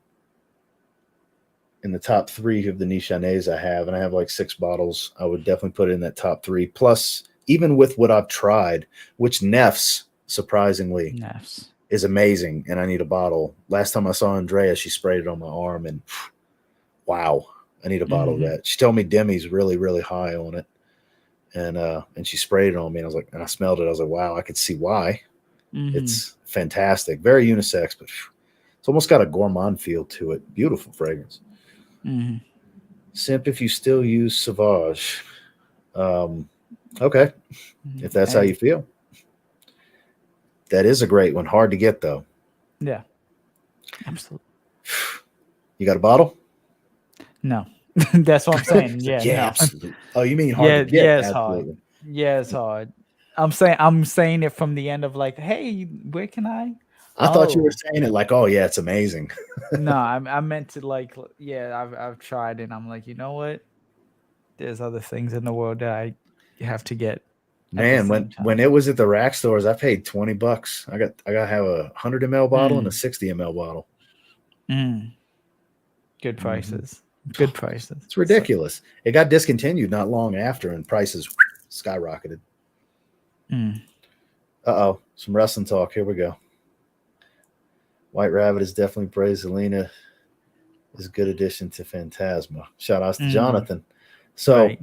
in the top 3 of the Nichanets I have, and I have like 6 bottles. I would definitely put it in that top 3. Plus, even with what I've tried, which Neff's, surprisingly, is amazing, and I need a bottle. Last time I saw Andrea, she sprayed it on my arm, and wow, I need a bottle of that. She told me Demi's really, really high on it, and she sprayed it on me. And I was like, and I smelled it. I was like, wow, I could see why. It's fantastic, very unisex, but it's almost got a gourmand feel to it. Beautiful fragrance. Simp, if you still use Sauvage, okay, if that's how you feel. That is a great one. Hard to get though. Yeah, absolutely. You got a bottle? No, that's what I'm saying. Yeah, yeah, no. Absolutely. Oh, you mean hard to get? Yeah, it's hard. Yeah, it's hard. I'm saying it from the end of like, hey, where can I? I thought you were saying it like, oh yeah, it's amazing. No, I meant to like, yeah, I've tried and I'm like, you know what? There's other things in the world that I have to get. Man, when it was at the rack stores, I paid $20. I got to have a 100 ml bottle and a 60 ml bottle. Good prices. Good prices. It's ridiculous. It got discontinued not long after, and prices skyrocketed. Some wrestling talk. Here we go. White Rabbit is definitely praised. Zelina is a good addition to Phantasma. Shout outs to Jonathan. So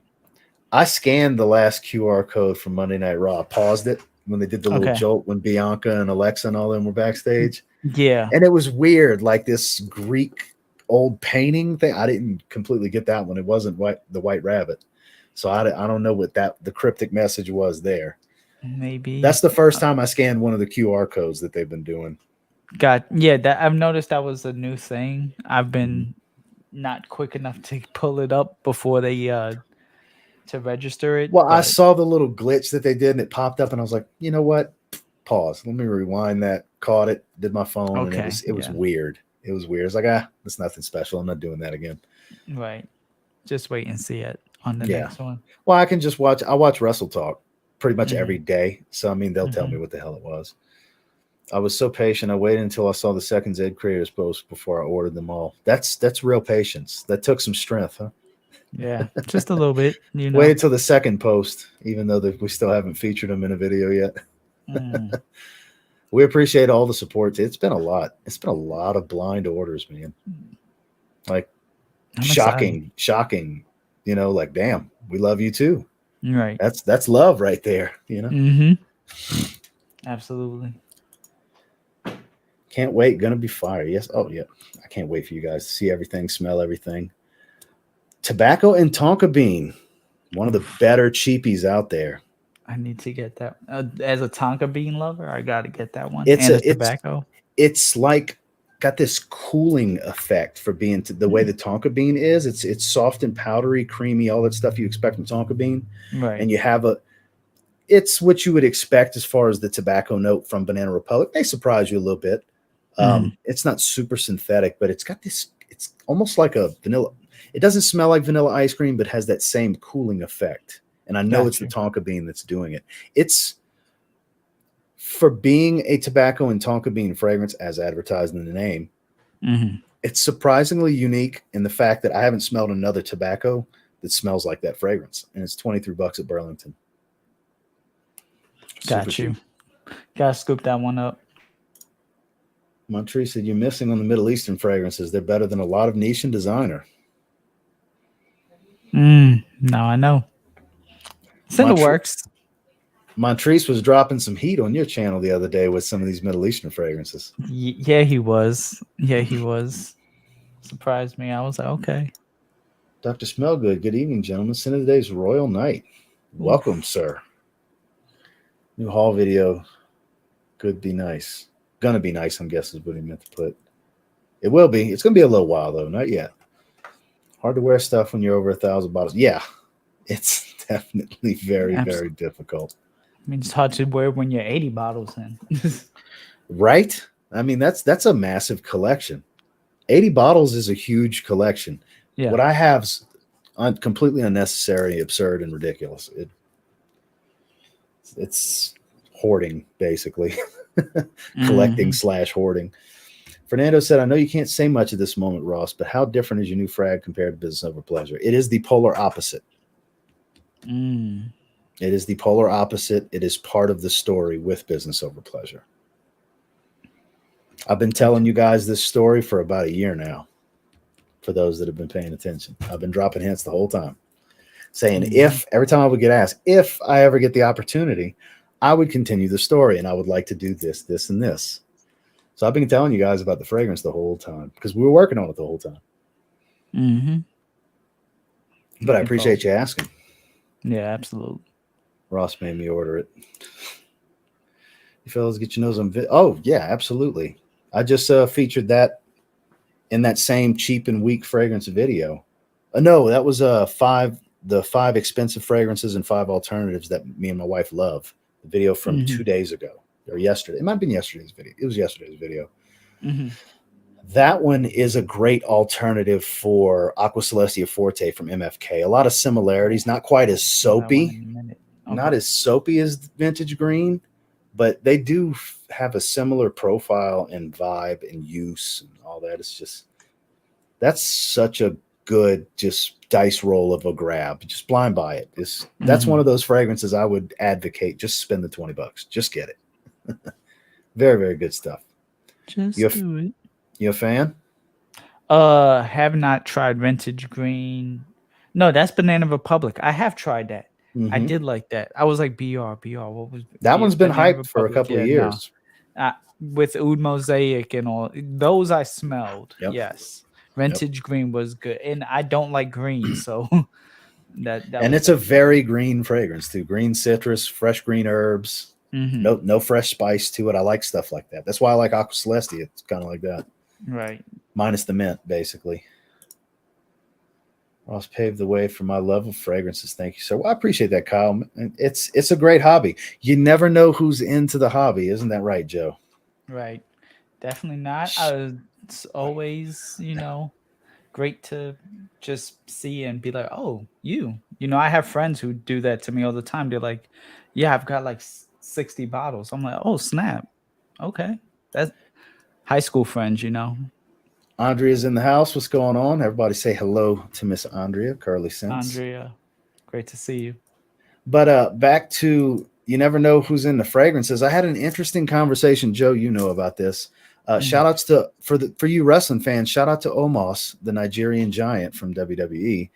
I scanned the last QR code from Monday Night Raw. Paused it when they did the little jolt when Bianca and Alexa and all them were backstage. Yeah. And it was weird, like this Greek old painting thing. I didn't completely get that one. It wasn't the White Rabbit. So I don't know what the cryptic message was there. Maybe. That's the first time I scanned one of the QR codes that they've been doing. That I've noticed that was a new thing. I've been not quick enough to pull it up before they to register it. Well, I saw the little glitch that they did and it popped up and I was like, you know what? Pause. Let me rewind that. Caught it, did my phone, and it was weird. It was weird. It's like, that's nothing special. I'm not doing that again. Right. Just wait and see it on the next one. Well, I can just watch. I watch Wrestle Talk pretty much every day. So, I mean, they'll tell me what the hell it was. I was so patient. I waited until I saw the second Zed Creators post before I ordered them all. That's real patience. That took some strength, huh? Yeah, just a little bit, you know. Waited till the second post, even though we still haven't featured them in a video yet. Mm, We appreciate all the support. It's been a lot. It's been a lot of blind orders, man. Like I'm excited. shocking. You know, like damn, we love you too. Right. That's love right there. You know, Mm-hmm. Absolutely. can't wait. Gonna be fire. Yes. Oh yeah. I can't wait for you guys to see everything, smell everything. Tobacco and tonka bean, one of the Oof. better cheapies out there. I need to get that. As a Tonka bean lover, I got to get that one. It's And a the tobacco. it's like got this cooling effect for being the way the tonka bean is. It's soft and powdery, creamy, all that stuff you expect from tonka bean, Right. and you have a. It's what you would expect as far as the tobacco note from Banana Republic. May surprise you a little bit. Mm, It's not super synthetic, but it's got this. It's almost like a vanilla. It doesn't smell like vanilla ice cream, but has that same cooling effect. And I know it's got the you. tonka bean that's doing it. It's for being a tobacco and tonka bean fragrance, as advertised in the name. Mm-hmm. It's surprisingly unique in the fact that I haven't smelled another tobacco that smells like that fragrance, and it's $23 at Burlington. Super Got cheap. you. Got to scoop that one up. Montree said you're missing on the Middle Eastern fragrances. They're better than a lot of niche and designer. Now I know. It's in the Montre- works. Montrese was dropping some heat on your channel the other day with some of these Middle Eastern fragrances. Yeah, he was. Yeah, he was. Surprised me. I was like, okay. Dr. Smellgood, good evening, gentlemen. Send today's Royal Night. Welcome, Oof. sir. New haul video. Could be nice. Gonna be nice, I'm guessing is what he meant to put. It will be. It's gonna be a little while though, not yet. Hard to wear stuff when you're over 1,000 bottles. Yeah, it's definitely very, very difficult. I mean, it's hard to wear when you're 80 bottles in. Right? I mean, that's a massive collection. 80 bottles is a huge collection. Yeah. What I have's completely unnecessary, absurd, and ridiculous. It's hoarding, basically. Collecting / hoarding. Fernando said, I know you can't say much at this moment, Ross, but how different is your new frag compared to Business Over Pleasure? It is the polar opposite. Mm. It is the polar opposite. It is part of the story with Business Over Pleasure. I've been telling you guys this story for about a year now, for those that have been paying attention. I've been dropping hints the whole time, saying if, every time I would get asked, if I ever get the opportunity, I would continue the story and I would like to do this, this, and this. So I've been telling you guys about the fragrance the whole time because we were working on it the whole time. Mm-hmm. But I appreciate you asking. Yeah, absolutely. Ross made me order it. You fellas get your nose on oh, yeah, absolutely. I just featured that in that same cheap and weak fragrance video. No, that was the 5 expensive fragrances and 5 alternatives that me and my wife love. The video from 2 days ago or yesterday. It might have been yesterday's video. It was yesterday's video. Mm-hmm. That one is a great alternative for Aqua Celestia Forte from MFK. A lot of similarities, not quite as soapy, not as soapy as Vintage Green, but they do have a similar profile and vibe and use and all that. It's just, that's such a good just dice roll of a grab. Just blind buy it. That's one of those fragrances I would advocate. Just spend the $20. Just get it. Very, very good stuff. Just do it. You a fan? Have not tried Vintage Green. No, that's Banana Republic. I have tried that. I did like that. I was like, BR. What was that? One's been hyped for a couple of years. No. With Oud Mosaic and all those, I smelled. Yep. Yes, Vintage Green was good, and I don't like green, so that and it's a very green fragrance too. Green citrus, fresh green herbs. No fresh spice to it. I like stuff like that. That's why I like Aqua Celestia. It's kind of like that. Right. Minus the mint, basically. Ross paved the way for my love of fragrances. Thank you, sir. Well, I appreciate that, Kyle. It's a great hobby. You never know who's into the hobby. Isn't that right, Joe? Right. Definitely not. It's always, great to just see and be like, oh, I have friends who do that to me all the time. They're like, yeah, I've got like 60 bottles. I'm like, oh, snap. Okay. That's high school friends, you know. Andrea's in the house. What's going on? Everybody say hello to Miss Andrea, Curly Sense. Andrea, great to see you. But back to you never know who's in the fragrances. I had an interesting conversation, Joe. You know about this. Mhm. Shout outs to for you wrestling fans. Shout out to Omos, the Nigerian giant from WWE.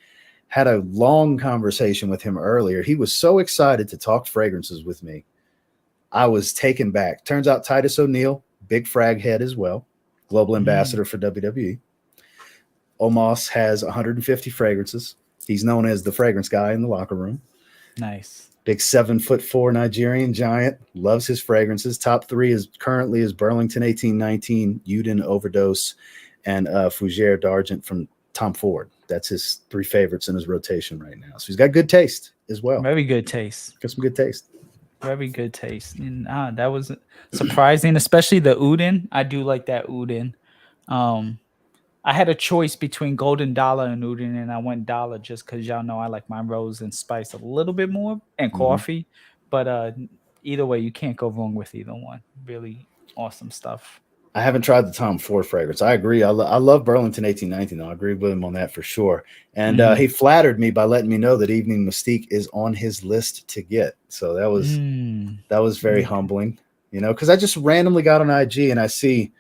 Had a long conversation with him earlier. He was so excited to talk fragrances with me. I was taken back. Turns out Titus O'Neil, big frag head as well, global Mm, ambassador for WWE. Omos has 150 fragrances. He's known as the fragrance guy in the locker room. nice. Big 7'4" Nigerian giant, loves his fragrances. Top three is currently is Burlington 1819, Uden Overdose, and Fougere d'Argent from Tom Ford. That's his three favorites in his rotation right now. So he's got good taste as well. Very good taste. Got some good taste. Very good taste. And that was surprising, especially the Udon. I do like that Udon. Um, I had a choice between Golden Dollar and Udon, and I went Dollar just because y'all know I like my rose and spice a little bit more and Mhm. coffee. But either way, you can't go wrong with either one. Really awesome stuff. I haven't tried the Tom Ford fragrance. I agree. I love Burlington 1819, though. I agree with him on that for sure. And Hmm. he flattered me by letting me know that Evening Mystique is on his list to get. So Mm. that was very Okay. humbling, because I just randomly got on IG and I see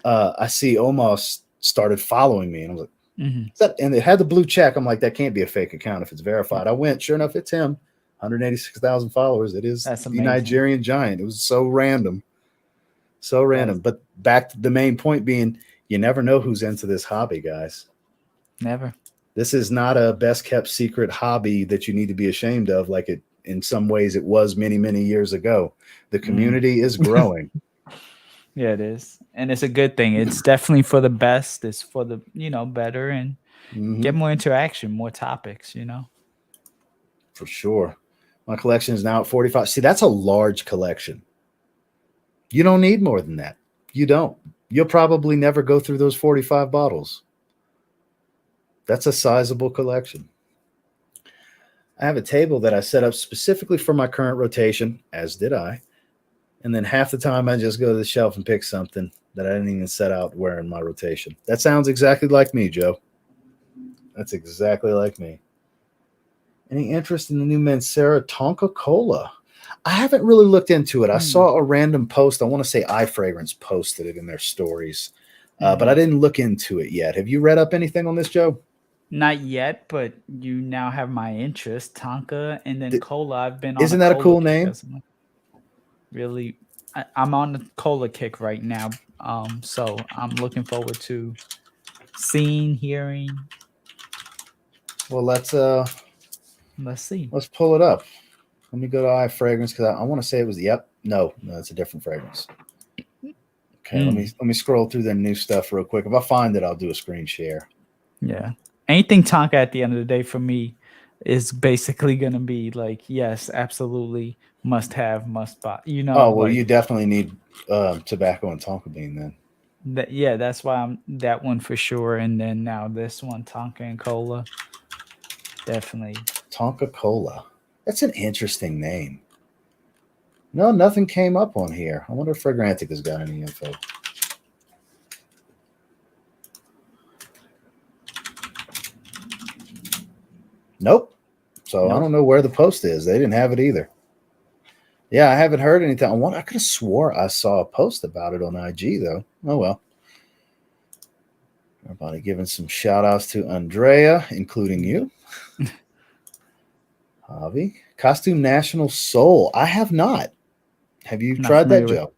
Omos started following me, and I was like, Hmm. "Is that?" And it had the blue check. I'm like, that can't be a fake account if it's verified. I went, sure enough, it's him. 186,000 followers. It is That's the amazing. Nigerian giant. It was so random. So That's random. But back to the main point being, you never know who's into this hobby, guys. never. This is not a best kept secret hobby that you need to be ashamed of, like it in some ways it was many, many years ago. The Mm. community is growing. Yeah, it is. And it's a good thing. It's definitely for the best. It's for the, better and get Hmm. more interaction, more topics. For sure. My collection is now at 45. See, that's a large collection. You don't need more than that. You don't. You'll probably never go through those 45 bottles. That's a sizable collection. I have a table that I set up specifically for my current rotation, as did I. And then half the time I just go to the shelf and pick something that I didn't even set out wearing my rotation. That sounds exactly like me, Joe. That's exactly like me. Any interest in the new Mancera Tonka Cola? I haven't really looked into it. I Mm. saw a random post. I want to say iFragrance posted it in their stories, but I Hmm. didn't look into it yet. Have you read up anything on this, Joe? Not yet, but you now have my interest. Tonka and then Th- cola. I've been on a Isn't that a cola cool kick name? as well. Really, I'm on the cola kick right now. So I'm looking forward to seeing, hearing. Well, Let's see. let's pull it up. Let me go to iFragrance because I want to say it was. Yep, no, it's a different fragrance. Okay, Mm, let me scroll through the new stuff real quick. If I find it, I'll do a screen share. yeah. Anything Tonka at the end of the day for me is basically gonna be like, yes, absolutely, must have, must buy. Oh well, Like you definitely need tobacco and tonka bean then. that. Yeah, that's why I'm that one for sure. And then now this one, Tonka and cola, definitely. Tonka Cola. That's an interesting name. No, nothing came up on here. I wonder if Fragrantica's got any info. Nope. So I Nope. don't know where the post is. They didn't have it either. Yeah, I haven't heard anything. I could have swore I saw a post about it on IG though. Oh well. Everybody giving some shout outs to Andrea, including you. Javi. Costume National Soul. I have not. Have you Not tried that, familiar with. Joe?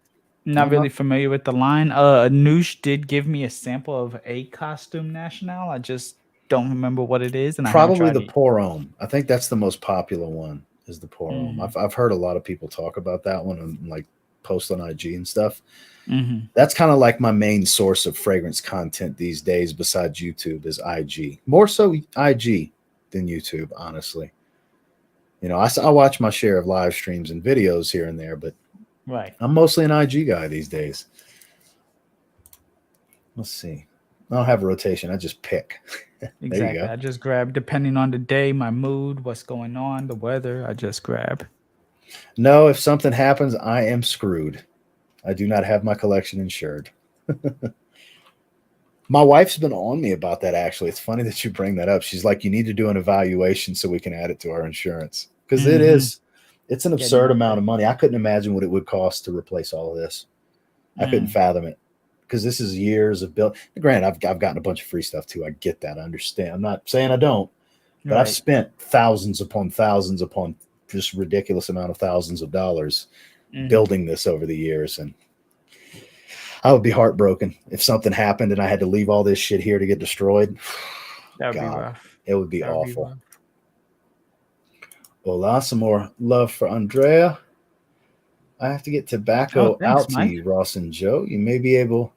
Not No, really not familiar with the line. Noosh did give me a sample of a costume national. I just don't remember what it is, and I haven't probably tried the it. Pour Homme. I think that's the most popular one. Is the Pour Homme. Hmm. I've heard a lot of people talk about that one and like post on IG and stuff. Hmm. That's kind of like my main source of fragrance content these days, besides YouTube, is IG. More so IG than YouTube, honestly. I watch my share of live streams and videos here and there, but Right. I'm mostly an IG guy these days. Let's see. I don't have a rotation. I just pick. There you Exactly. go. I just grab depending on the day, my mood, what's going on, the weather. I just grab. No, if something happens, I am screwed. I do not have my collection insured. My wife's been on me about that, actually. It's funny that you bring that up. She's like, you need to do an evaluation so we can add it to our insurance. Because it's an absurd amount of money. I couldn't imagine what it would cost to replace all of this. I couldn't fathom it. Because this is years of build. Granted, I've gotten a bunch of free stuff too. I get that. I understand. I'm not saying I don't. But I've spent thousands upon just ridiculous amount of thousands of dollars building this over the years. And I would be heartbroken if something happened and I had to leave all this shit here to get destroyed. That would be rough. It would be awful. Hola, some more love for Andrea. I have to get tobacco out to you, Ross and Joe. You may be able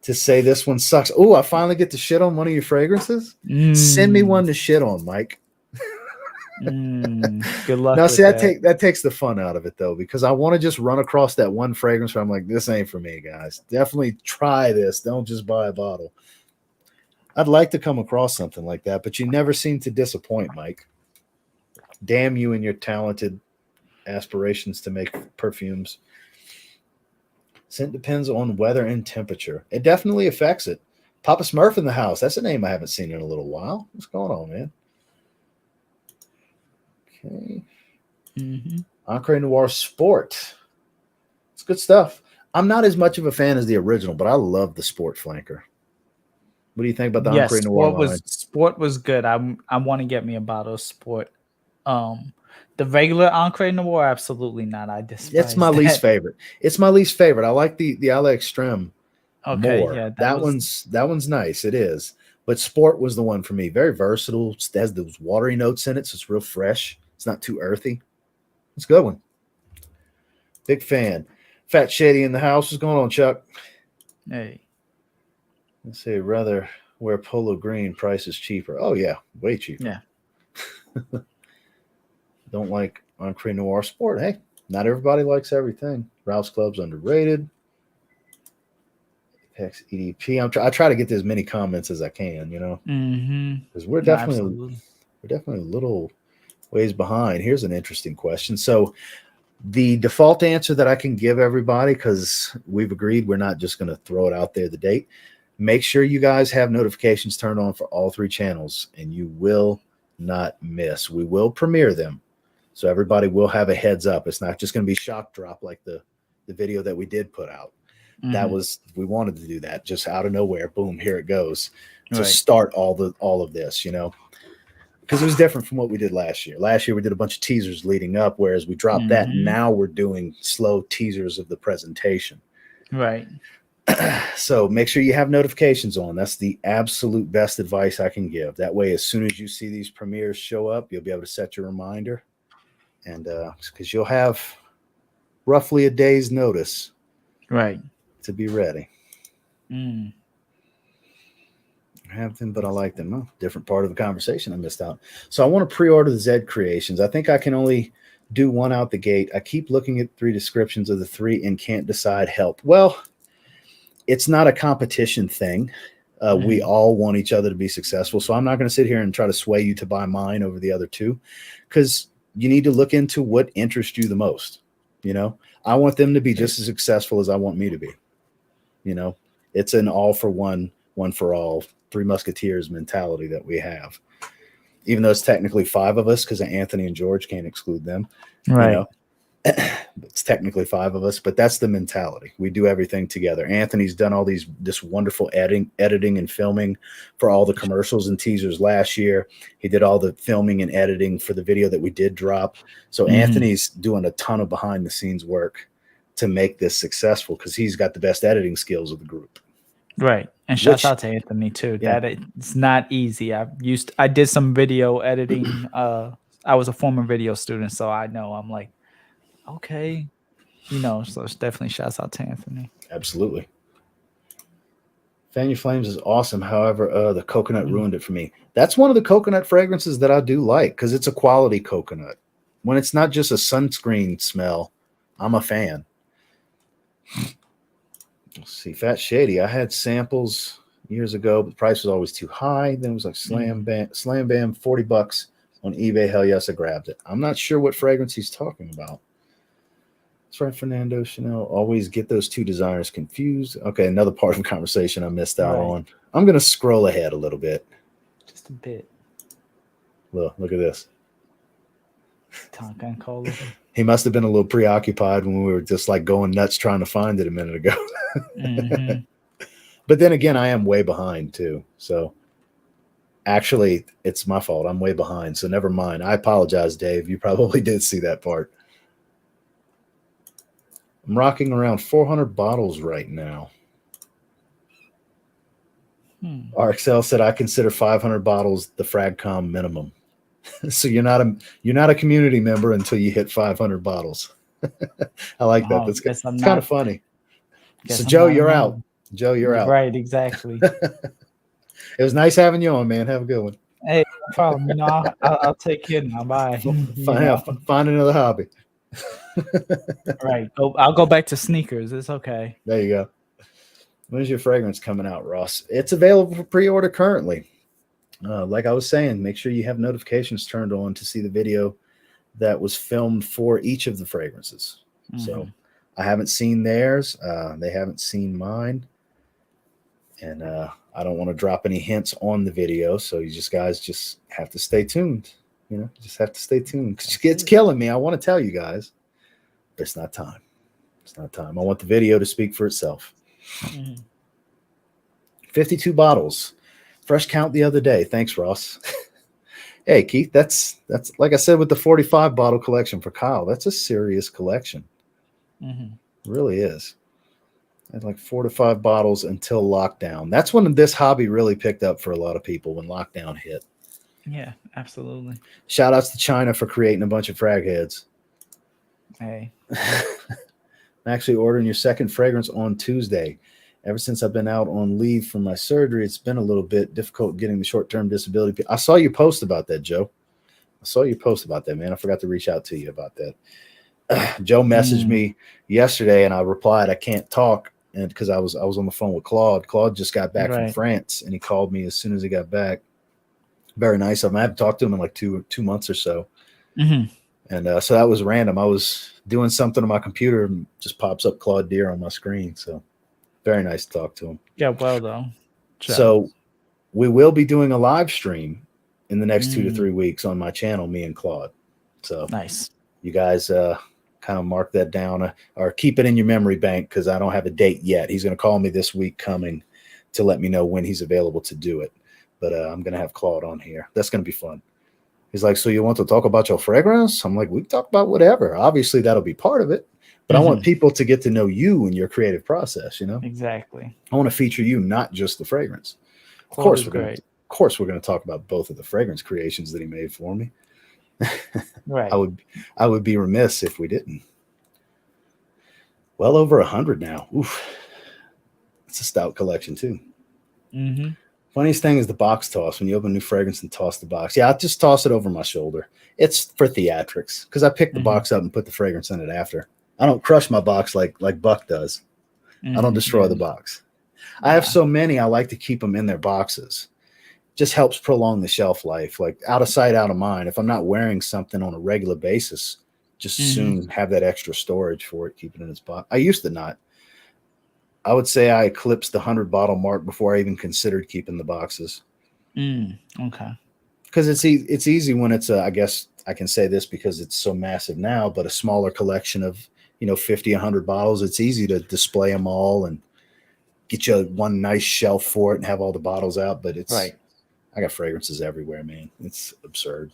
to say this one sucks. Oh, I finally get to shit on one of your fragrances. Send me one to shit on, Mike. Good luck. Now, see, that takes the fun out of it though, because I want to just run across that one fragrance where I'm like, this ain't for me, guys. Definitely try this. Don't just buy a bottle. I'd like to come across something like that, but you never seem to disappoint, Mike. Damn you and your talented aspirations to make perfumes. Scent depends on weather and temperature. It definitely affects it. Papa Smurf in the house. That's a name I haven't seen in a little while. What's going on, man? Okay. Nitro Noir Sport. It's good stuff. I'm not as much of a fan as the original, but I love the Sport flanker. What do you think about the Nitro Noir line? Sport was good. I want to get me a bottle of Sport. The regular Nitro Noir, absolutely not. I despise It's my least favorite. It's my least favorite. I like the LIVESTREAM more. Yeah, that one's nice. It is. But Sport was the one for me. Very versatile. It has those watery notes in it, so it's real fresh. It's not too earthy. It's a good one. Big fan. Fat Shady in the house. What's going on, Chuck? Hey. Let's say rather wear polo green. Price is cheaper. Oh, yeah. Way cheaper. Yeah. Don't like Nitro Noir Sport. Hey, not everybody likes everything. Ralph's Club's underrated. Apex EDP. I try to get to as many comments as I can, you know, because we're definitely a little ways behind. Here's an interesting question. So the default answer that I can give everybody, because we've agreed we're not just going to throw it out there, the date. Make sure you guys have notifications turned on for all 3 channels, and you will not miss. We will premiere them, so everybody will have a heads up. It's not just going to be shock drop like the video that we did put out. We wanted to do that just out of nowhere. Boom, here it goes to start all of this, you know, because it was different from what we did last year. Last year we did a bunch of teasers leading up, whereas we dropped that. Now we're doing slow teasers of the presentation. Right. So make sure you have notifications on. That's the absolute best advice I can give. That way, as soon as you see these premieres show up, you'll be able to set your reminder, and because you'll have roughly a day's notice, right, to be ready. I have them, but I like them. Oh, different part of the conversation I missed out. So I want to pre-order the Zed Creations. I think I can only do one out the gate. I keep looking at 3 descriptions of the 3 and can't decide. Help. Well, it's not a competition thing. We all want each other to be successful. So I'm not going to sit here and try to sway you to buy mine over the other 2, because you need to look into what interests you the most. You know, I want them to be just as successful as I want me to be. You know, it's an all for one, one for all, 3 Musketeers mentality that we have, even though it's technically 5 of us, because Anthony and George can't exclude them. Right. You know? It's technically 5 of us, but that's the mentality. We do everything together. Anthony's done all this wonderful editing and filming for all the commercials and teasers last year. He did all the filming and editing for the video that we did drop. So Anthony's doing a ton of behind the scenes work to make this successful, because he's got the best editing skills of the group. Right. And shouts out to Anthony too. Yeah. That it's not easy. I did some video editing. I was a former video student, so I know. I'm like, okay, you know, so it's definitely shouts out to Anthony. Absolutely. Fan Your Flames is awesome. However, the coconut ruined it for me. That's one of the coconut fragrances that I do like, because it's a quality coconut. When it's not just a sunscreen smell, I'm a fan. Let's see. Fat Shady. I had samples years ago, but the price was always too high. Then it was like Slam Bam, $40 on eBay. Hell yes, I grabbed it. I'm not sure what fragrance he's talking about. That's right, Fernando Chanel. Always get those two designers confused. Okay, another part of the conversation I missed out on. I'm going to scroll ahead a little bit. Just a bit. Look at this. Tonka and Cola. He must have been a little preoccupied when we were just like going nuts trying to find it a minute ago. Mm-hmm. But then again, I am way behind too. So actually, it's my fault. I'm way behind. So never mind. I apologize, Dave. You probably did see that part. I'm rocking around 400 bottles right now. RXL said I consider 500 bottles the Fragcom minimum. So you're not a community member until you hit 500 bottles. I like that. That's it's kind of funny. So Joe, you're out. Joe, you're out. Right, exactly. It was nice having you on, man. Have a good one. Hey, no problem. You know, I'll take care now. Bye. Find another hobby. Right. I'll go back to sneakers. It's okay. There you go. When's your fragrance coming out, Ross? It's available for pre-order currently. Like I was saying, make sure you have notifications turned on to see the video that was filmed for each of the fragrances. Mm-hmm. So I haven't seen theirs. They haven't seen mine. And I don't want to drop any hints on the video. So you guys just have to stay tuned. You know, just have to stay tuned. It's killing me. I want to tell you guys, but it's not time. It's not time. I want the video to speak for itself. Mm-hmm. 52 bottles. Fresh count the other day. Thanks, Ross. Hey, Keith, that's like I said with the 45 bottle collection for Kyle. That's a serious collection. Mm-hmm. It really is. I had like 4 to 5 bottles until lockdown. That's when this hobby really picked up for a lot of people, when lockdown hit. Yeah, absolutely. Shout outs to China for creating a bunch of frag heads. Hey. I'm actually ordering your second fragrance on Tuesday. Ever since I've been out on leave from my surgery, it's been a little bit difficult getting the short-term disability. I saw you post about that, Joe. I saw you post about that, man. I forgot to reach out to you about that. Joe messaged me yesterday, and I replied, I can't talk, and because I was on the phone with Claude. Claude just got back from France, and he called me as soon as he got back. Very nice of him. I haven't talked to him in like two months or so. Mm-hmm. And so that was random. I was doing something on my computer, and just pops up Claude Deer on my screen, so very nice to talk to him. Yeah, well, though. So we will be doing a live stream in the next 2 to 3 weeks on my channel, me and Claude. So nice. You guys kind of mark that down or keep it in your memory bank, because I don't have a date yet. He's going to call me this week coming to let me know when he's available to do it. But I'm going to have Claude on here. That's going to be fun. He's like, so you want to talk about your fragrance? I'm like, we can talk about whatever. Obviously, that'll be part of it. But I want people to get to know you and your creative process, you know? Exactly. I want to feature you, not just the fragrance. Of course, we're going to talk about both of the fragrance creations that he made for me. Right. I would be remiss if we didn't. Well over 100 now. Oof. It's a stout collection too. Mm-hmm. Funniest thing is the box toss. When you open a new fragrance and toss the box. Yeah, I just toss it over my shoulder. It's for theatrics, because I pick the box up and put the fragrance in it after. I don't crush my box like Buck does. I don't destroy the box. I have so many, I like to keep them in their boxes. Just helps prolong the shelf life. Like out of sight, out of mind. If I'm not wearing something on a regular basis, just soon have that extra storage for it, keep it in its box. I used to not. I would say I eclipsed the 100 bottle mark before I even considered keeping the boxes. Okay. Because it's easy when it's I guess I can say this because it's so massive now, but a smaller collection of 50, 100 bottles. It's easy to display them all and get you one nice shelf for it and have all the bottles out. But it's right. I got fragrances everywhere, man. It's absurd.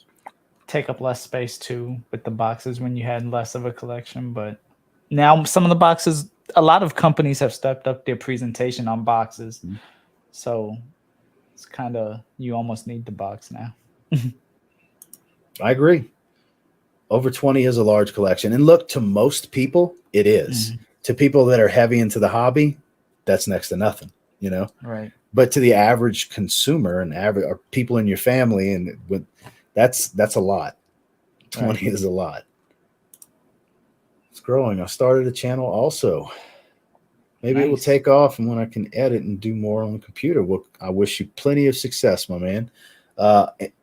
Take up less space too with the boxes when you had less of a collection. But now some of the boxes, a lot of companies have stepped up their presentation on boxes. Mm-hmm. So it's kind of, you almost need the box now. I agree. Over 20 is a large collection. And look, to most people, it is. Mm-hmm. To people that are heavy into the hobby, that's next to nothing, Right. But to the average consumer and or people in your family, and that's a lot. 20 is a lot. It's growing. I started a channel also. Maybe it will take off, and when I can edit and do more on the computer, I wish you plenty of success, my man.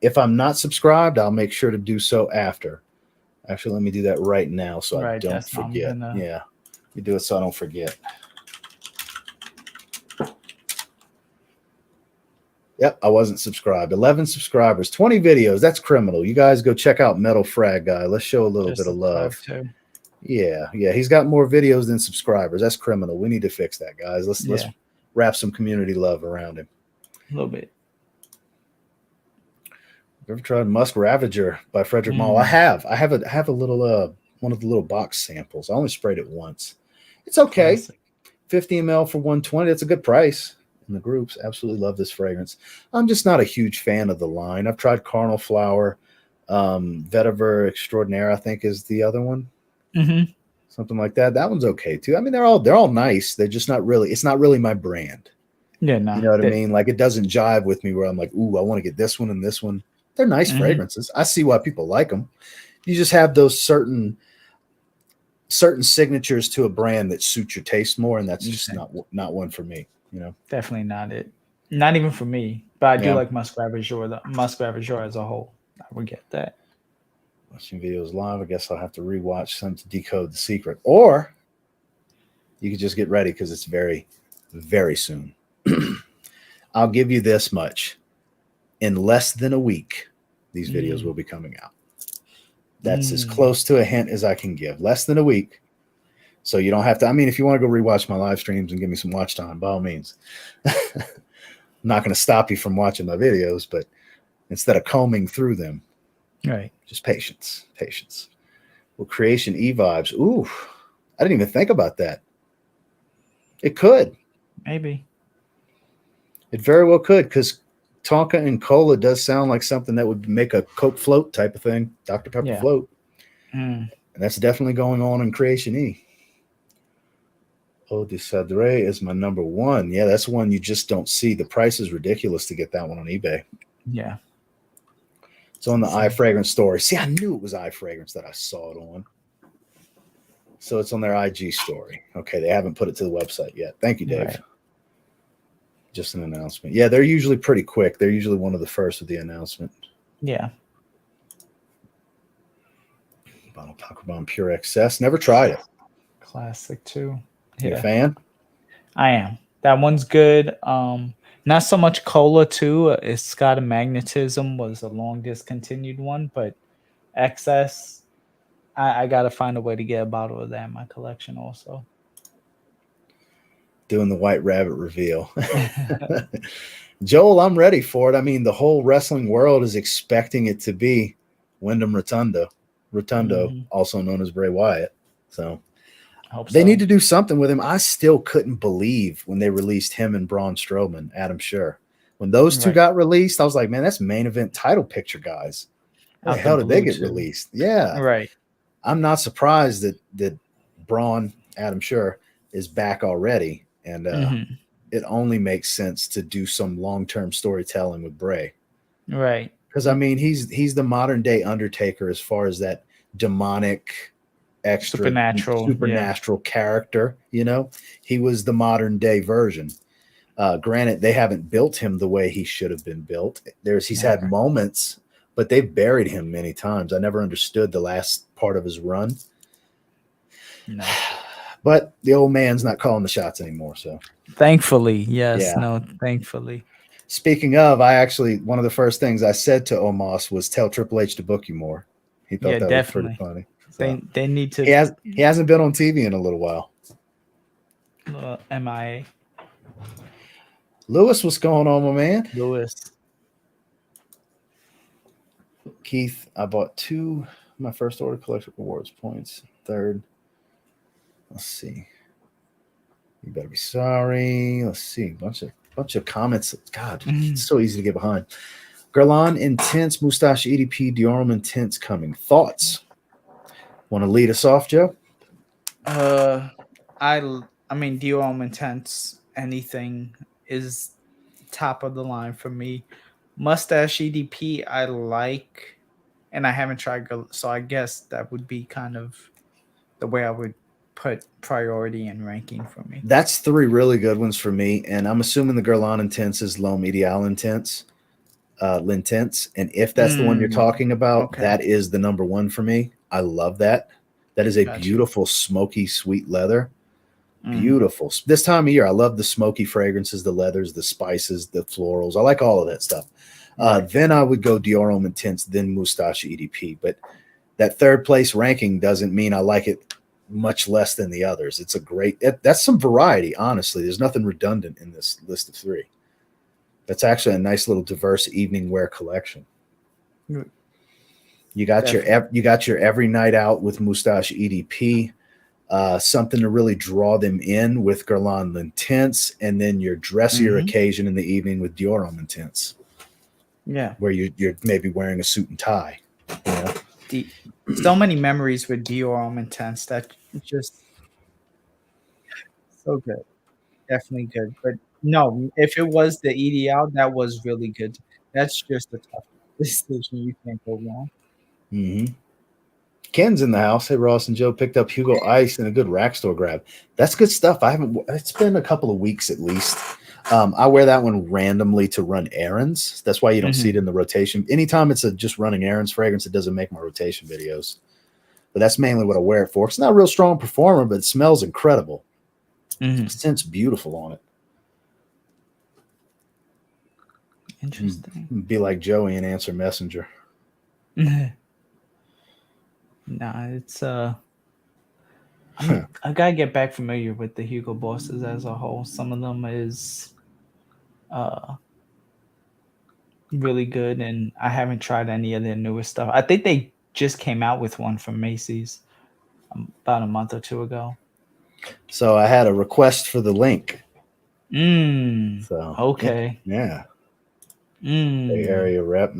If I'm not subscribed, I'll make sure to do so after. Actually, let me do that right now so I Right, don't that's what I'm forget. gonna. Yeah, let me do it so I don't forget. Yep, I wasn't subscribed. 11 subscribers, 20 videos. That's criminal. You guys go check out Metal Frag Guy. Let's show a little Just bit of subscribe love. too. Yeah, he's got more videos than subscribers. That's criminal. We need to fix that, guys. Let's wrap some community love around him. A little bit. Ever tried Musk Ravager by Frederick Mall? I have a little one of the little box samples. I only sprayed it once. It's okay. Classic. 50 ml for 120. That's a good price. In the groups, absolutely love this fragrance. I'm just not a huge fan of the line. I've tried Carnal Flower, Vetiver Extraordinaire, I think is the other one. Mm-hmm. Something like that. That one's okay too. I mean, they're all nice. They're just not really. It's not really my brand. Yeah, no. You know what I mean? Like it doesn't jive with me. Where I'm like, ooh, I want to get this one and this one. They're nice fragrances. I see why people like them. You just have those certain signatures to a brand that suit your taste more, and that's just not one for me. You know, definitely not it. Not even for me. But I do like Musk Ravager. The Musk Ravager as a whole. I would get that. Watching videos live. I guess I'll have to rewatch some to decode the secret, or you could just get ready because it's very, very soon. I'll give you this much: in less than a week, these videos will be coming out. That's as close to a hint as I can give. Less than a week. So you don't have to. I mean, if you want to go rewatch my live streams and give me some watch time, by all means. I'm not going to stop you from watching my videos, but instead of combing through them, right, just patience. Well, Creation E-Vibes. Ooh, I didn't even think about that. It could. Maybe. It very well could, because Tonka and Cola does sound like something that would make a Coke float type of thing. Dr. Pepper float. And that's definitely going on in Creation E. Eau de Cedre is my number one. Yeah, that's one you just don't see. The price is ridiculous to get that one on eBay. Yeah. It's on the iFragrance story. See, I knew it was iFragrance that I saw it on. So it's on their IG story. Okay, they haven't put it to the website yet. Thank you, Dave. Right. Just an announcement. Yeah, they're usually pretty quick. They're usually one of the first with the announcement. Yeah. Bottle Taco Bomb Pure Excess. Never tried it. Classic too. You a fan? I am. That one's good. Not so much Cola too. It's got a Magnetism was a long discontinued one, but Excess, I gotta find a way to get a bottle of that in my collection also. Doing the White Rabbit reveal. Joel, I'm ready for it. I mean, the whole wrestling world is expecting it to be Wyndham Rotundo, also known as Bray Wyatt. So they need to do something with him. I still couldn't believe when they released him and Braun Strowman, Adam Scherr. When those two got released, I was like, man, that's main event title picture guys. How the hell did they get released? Yeah. Right. I'm not surprised that Braun, Adam Scherr, is back already. And it only makes sense to do some long-term storytelling with Bray. Right. Because, I mean, he's the modern-day Undertaker as far as that demonic, extra supernatural character, you know? He was the modern-day version. Granted, they haven't built him the way he should have been built. He's had moments, but they've buried him many times. I never understood the last part of his run. No. But the old man's not calling the shots anymore. So thankfully, yes. Yeah. No, thankfully. Speaking of, one of the first things I said to Omos was tell Triple H to book you more. He thought that was pretty funny. So they need to. He hasn't been on TV in a little while. MIA. Lewis, what's going on, my man? Lewis. Keith, I bought 2 my first order collector rewards points. 3rd. Let's see. You better be sorry. Let's see. Bunch of comments. God, it's so easy to get behind. Guerlain Intense, Moustache EDP, Diorum Intense coming. Thoughts? Want to lead us off, Joe? I mean, Diorum Intense, anything is top of the line for me. Mustache EDP, I like, and I haven't tried, so I guess that would be kind of the way I would put priority and ranking for me. That's 3 really good ones for me, and I'm assuming the Guerlain Intense is L'Homme Ideal Intense, L'Intense, and if that's the one you're talking about, that is the number 1 for me. I love that. That is a Gotcha. beautiful, smoky, sweet leather. Mhm. Beautiful. This time of year, I love the smoky fragrances, the leathers, the spices, the florals. I like all of that stuff. Right. Then I would go Dior Homme Intense, then Moustache EDP. But that third place ranking doesn't mean I like it much less than the others. It's a great, that's some variety, honestly. There's nothing redundant in this list of three. That's actually a nice little diverse evening wear collection. Mm. You got your every night out with Moustache EDP. Something to really draw them in with Guerlain Intense, and then your dressier occasion in the evening with Dior Homme Intense. Yeah. Where you're maybe wearing a suit and tie. You know? So many memories with Dior Homme Intense. That just so good. Definitely good. But no, if it was the EDL, that was really good. That's just a tough decision. You can't go wrong. Mm-hmm. Ken's in the house. Hey, Ross and Joe picked up Hugo Ice and a good rack store grab. That's good stuff. It's been a couple of weeks at least. I wear that one randomly to run errands. That's why you don't see it in the rotation. Anytime it's a just running errands fragrance, it doesn't make my rotation videos. But that's mainly what I wear it for. It's not a real strong performer, but it smells incredible. It scents beautiful on it. Interesting. Be like Joey and answer Messenger. Nah, it's I mean, I gotta get back familiar with the Hugo Bosses as a whole. Some of them is really good, and I haven't tried any of their newest stuff. I think they just came out with one from Macy's about a month or two ago. So I had a request for the link. So Okay. yeah. Bay Area rep.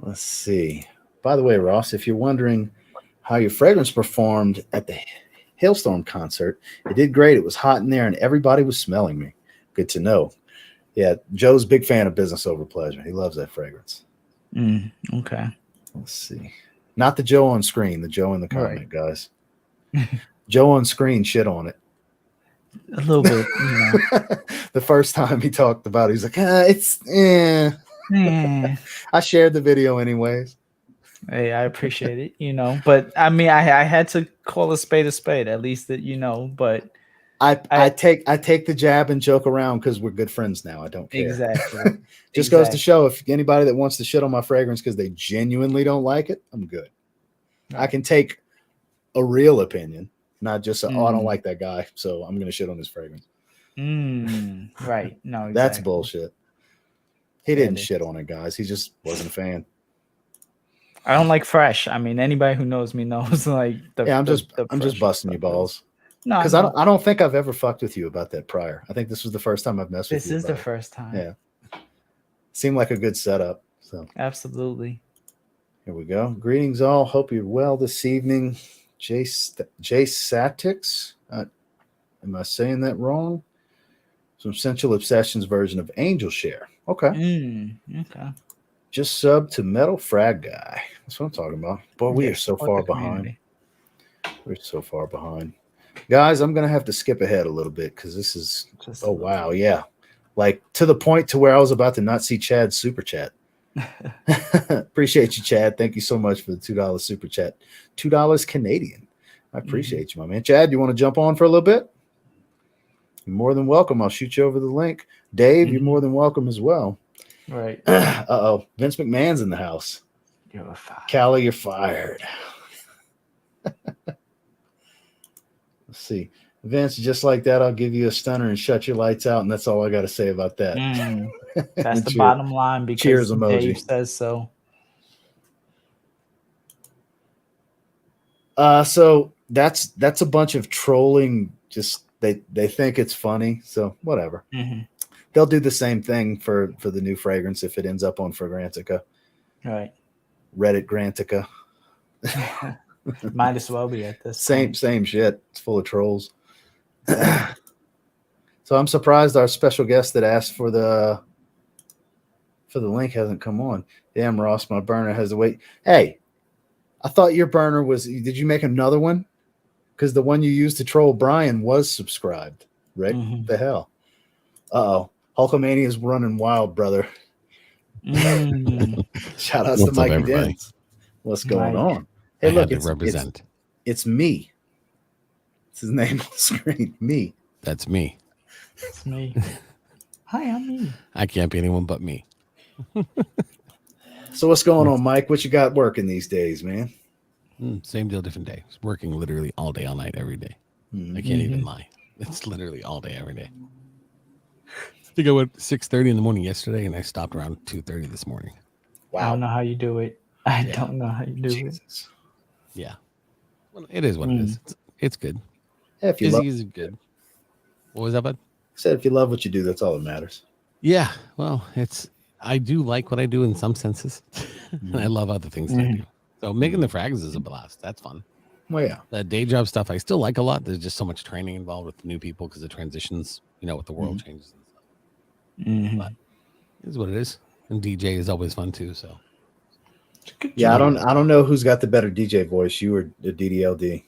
Let's see. By the way, Ross, if you're wondering how your fragrance performed at the Hailstorm concert, it did great. It was hot in there and everybody was smelling me. Good to know. Yeah, Joe's a big fan of Business Over Pleasure. He loves that fragrance. Okay. Let's see. Not the Joe on screen, the Joe in the comment, Right. guys. Joe on screen shit on it. A little bit, you know. The first time he talked about it, he's like, I shared the video anyways. Hey, I appreciate it, you know. But I mean, I had to call a spade, at least that you know. But I take the jab and joke around because we're good friends now. I don't care. Exactly. Just goes to show if anybody that wants to shit on my fragrance because they genuinely don't like it, I'm good. Right. I can take a real opinion, not just oh, I don't like that guy, so I'm gonna shit on his fragrance. Right. No, exactly. That's bullshit. He didn't shit on it, guys. He just wasn't a fan. I don't like fresh. I mean, anybody who knows me knows like I'm just busting your balls. No, because I don't think I've ever fucked with you about that prior. I think this was the first time I've messed with you. This is the first time. Yeah. Seemed like a good setup. So absolutely. Here we go. Greetings all. Hope you're well this evening. Jay Satix. Am I saying that wrong? Some Sensual Obsessions version of Angel Share. Okay. Okay. Just sub to Metal Frag Guy. That's what I'm talking about. Boy, we are so far behind. We're so far behind. Guys, I'm going to have to skip ahead a little bit because this is, oh, wow, yeah. Like to the point to where I was about to not see Chad's super chat. Appreciate you, Chad. Thank you so much for the $2 super chat. $2 Canadian. I appreciate you, my man. Chad, you want to jump on for a little bit? You're more than welcome. I'll shoot you over the link. Dave, you're more than welcome as well. Right. Uh-oh. Vince McMahon's in the house. You're fired. Callie, you're fired. Let's see. Vince, just like that, I'll give you a stunner and shut your lights out, and that's all I got to say about that. That's the bottom line because cheers emoji. Dave says so. So that's a bunch of trolling. Just they think it's funny, so whatever. They'll do the same thing for the new fragrance if it ends up on Fragrantica. Right. Reddit Grantica. Might as well be at this same shit. It's full of trolls. So I'm surprised our special guest that asked for the link hasn't come on. Damn, Ross, my burner has to wait. Hey, I thought your burner was. Did you make another one? Because the one you used to troll Brian was subscribed. Rick, what the hell? Uh-oh. Hulkamania is running wild, brother. Shout out to What's up, Mikey everybody? Dins. What's going Mike. on? Hey, I look, had to represent. it's me. It's his name on the screen. Me. That's me. It's me. Hi, I'm me. I can't be anyone but me. So what's going on, Mike? What you got working these days, man? Same deal, different day. It's working literally all day, all night, every day. Mhm. I can't even lie. It's literally all day, every day. I think I went 6:30 in the morning yesterday, and I stopped around 2:30 this morning. I don't know how you do it. I Yeah. don't know how you do it. Jesus. Yeah. Well, it is what it is. It's good. Yeah, if you love, Busy is good. What was that, bud? said if you love what you do, that's all that matters. Yeah. Well, I do like what I do in some senses, and I love other things that I do. So making the frags is a blast. That's fun. Well, yeah. The day job stuff I still like a lot. There's just so much training involved with the new people because the transitions, with the world changes and stuff. But it is what it is. And DJ is always fun too. So Yeah, I don't know who's got the better DJ voice, you or the DDLD.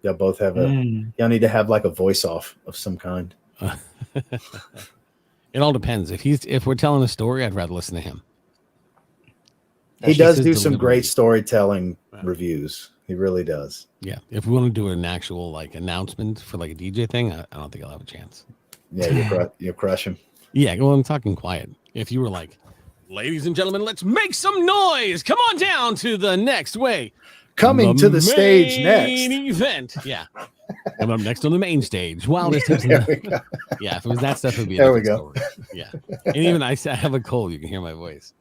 Y'all both have y'all need to have like a voice off of some kind. It all depends. If we're telling a story, I'd rather listen to him. He does do his some delivery. great storytelling reviews. He really does. Yeah. If we want to do an actual announcement for a DJ thing, I don't think I'll have a chance. Yeah, you'll crush him. Yeah, well, I'm talking quiet. If you were like, ladies and gentlemen, let's make some noise. Come on down to the next way. Coming to the stage next. Event. Yeah. Coming up next on the main stage. Wildest tips. There we go. Yeah, if it was that stuff, it would be a There we different story. Yeah. And even I have a cold, you can hear my voice.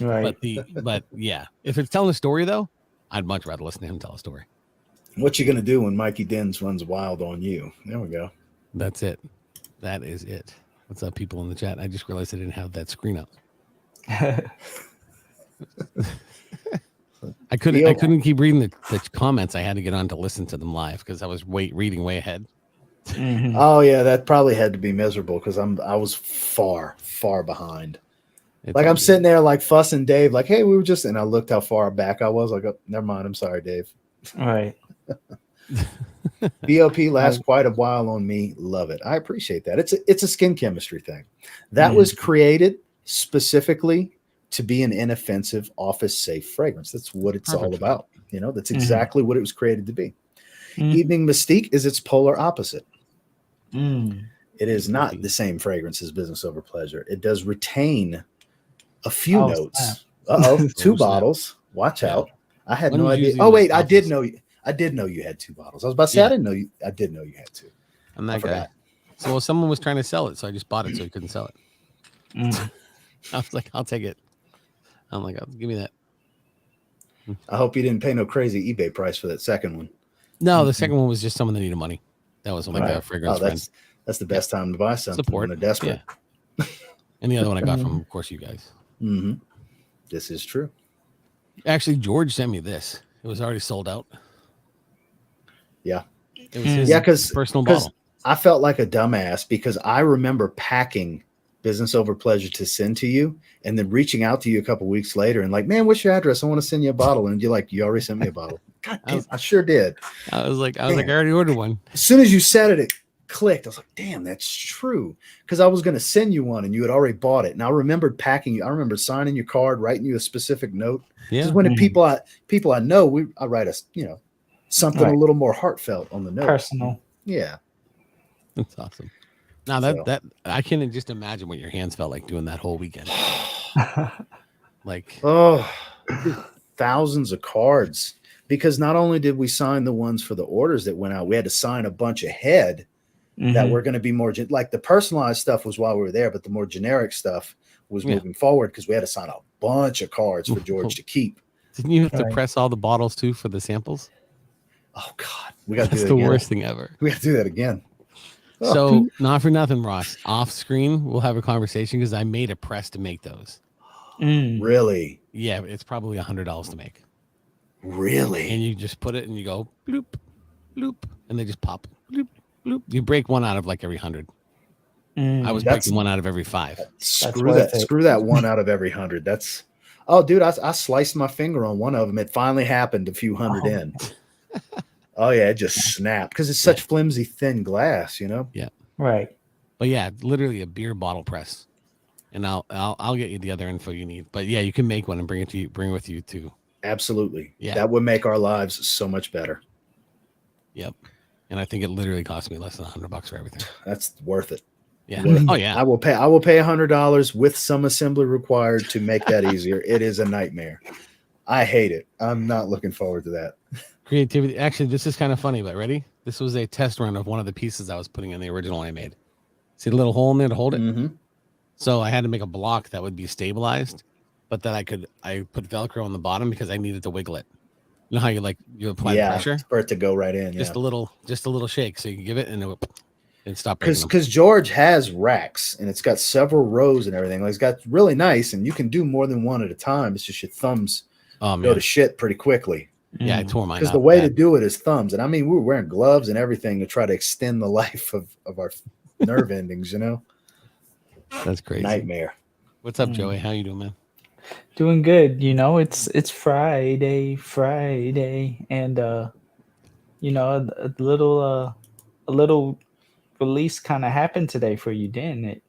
Right. But yeah, if it's telling a story though, I'd much rather listen to him tell a story. What you gonna do when Mikey Dins runs wild on you? There we go. That's it. That is it. What's up, people in the chat? I just realized I didn't have that screen up. I couldn't keep reading the comments. I had to get on to listen to them live because I was reading way ahead. Oh yeah, that probably had to be miserable because I was far behind. I'm sitting there fussing Dave, hey, we were just, and I looked how far back I was. Oh, never mind. I'm sorry, Dave. Right. BOP lasts quite a while on me. Love it. I appreciate that. It's a skin chemistry thing that was created specifically to be an inoffensive, office safe fragrance. That's what it's all about. That's exactly what it was created to be. Evening Mystique is its polar opposite. It is not the same fragrance as Business Over Pleasure. It does retain a few notes. Two bottles. Watch out. I had no idea. Oh wait, I did know you had two bottles. I was about to say I didn't know you. I did know you had two. I'm that guy. So someone was trying to sell it, so I just bought it so he couldn't sell it. I was like, I'll take it. I'm like, give me that. I hope you didn't pay no crazy eBay price for that second one. No, the second one was just someone that needed money. That was a fragrance friend. That's the best time to buy something. Support. When they're desperate. Yeah. And the other one I got from, of course, you guys. This is true. Actually, George sent me this. It was already sold out. Yeah. It was his personal bottle. I felt like a dumbass because I remember packing Business Over Pleasure to send to you and then reaching out to you a couple weeks later and man, what's your address? I want to send you a bottle. And you're like, you already sent me a bottle. God damn, I sure did. I was like, I already ordered one. As soon as you said it clicked. I was like, damn, that's true. Because I was going to send you one and you had already bought it. And I remembered packing you. I remember signing your card, writing you a specific note. Yeah. Because when the people I know, I write something a little more heartfelt on the note. Personal. Yeah. That's awesome. Now that I can just imagine what your hands felt like doing that whole weekend. Thousands of cards. Because not only did we sign the ones for the orders that went out, we had to sign a bunch ahead that were going to be more like the personalized stuff was while we were there, but the more generic stuff was moving forward because we had to sign a bunch of cards for George to keep. Didn't you have to press all the bottles too for the samples? Oh God, we got to do that. That's the worst thing ever. We got to do that again. So not for nothing, Ross. Off screen, we'll have a conversation because I made a press to make those. Really? Yeah, it's probably $100 to make. Really? And you just put it and you go bloop, bloop, and they just pop bloop, bloop. You break one out of every 100. I was breaking one out of every 5. Screw that one out of every 100. That's dude, I sliced my finger on one of them. It finally happened a few hundred in. Oh yeah, it just snapped because it's such flimsy, thin glass, Yeah. Right. But yeah, literally a beer bottle press. and I'll get you the other info you need. But yeah, you can make one and bring it with you too. Absolutely. Yeah. That would make our lives so much better. Yep. And I think it literally cost me less than $100 for everything. That's worth it. Yeah. Worth Oh it. yeah. I will pay $100 with some assembly required to make that easier. It is a nightmare. I hate it. I'm not looking forward to that. Creativity. Actually, this is kind of funny, but ready? This was a test run of one of the pieces I was putting in the original I made. See the little hole in there to hold it? Mm-hmm. So I had to make a block that would be stabilized, but that I put Velcro on the bottom because I needed to wiggle it. You know how you apply pressure for it to go right in. Just a little shake, so you can give it and stop breaking them. Because George has racks and it's got several rows and everything. Like, it's got really nice, and you can do more than one at a time. It's just your thumbs go to shit pretty quickly. Yeah, I tore mine up. Because the way to do it is thumbs, and I mean we were wearing gloves and everything to try to extend the life of our nerve endings. That's crazy. Nightmare. What's up, Joey? How you doing, man? Doing good. It's Friday, and a little release kind of happened today for you, didn't it?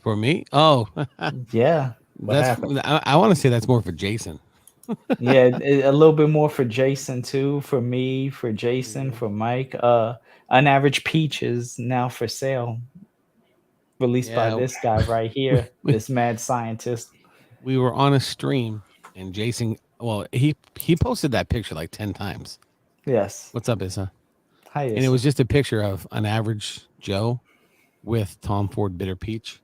For me? Oh, yeah. I want to say that's more for Jason. Yeah, a little bit more for Jason too. For me, for Jason, for Mike. An Average Peach is now for sale. Released by this guy right here, this mad scientist. We were on a stream, and Jason, he posted that picture like 10 times. Yes. What's up, Issa? Hi, Issa. And it was just a picture of an average Joe with Tom Ford Bitter Peach.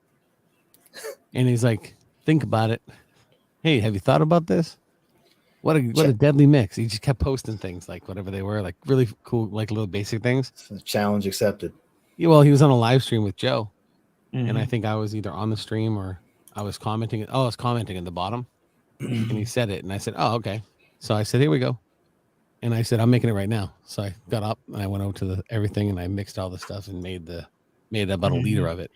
And he's like, think about it. Hey, have you thought about this? What a deadly mix. He just kept posting things like whatever they were, like really cool, like little basic things. Challenge accepted. Yeah, well, he was on a live stream with Joe. Mm-hmm. And I think I was either on the stream or I was commenting. Oh, I was commenting at the bottom. And he said it. And I said, oh, okay. So I said, here we go. And I said, I'm making it right now. So I got up and I went over to everything and I mixed all the stuff and made about a liter of it.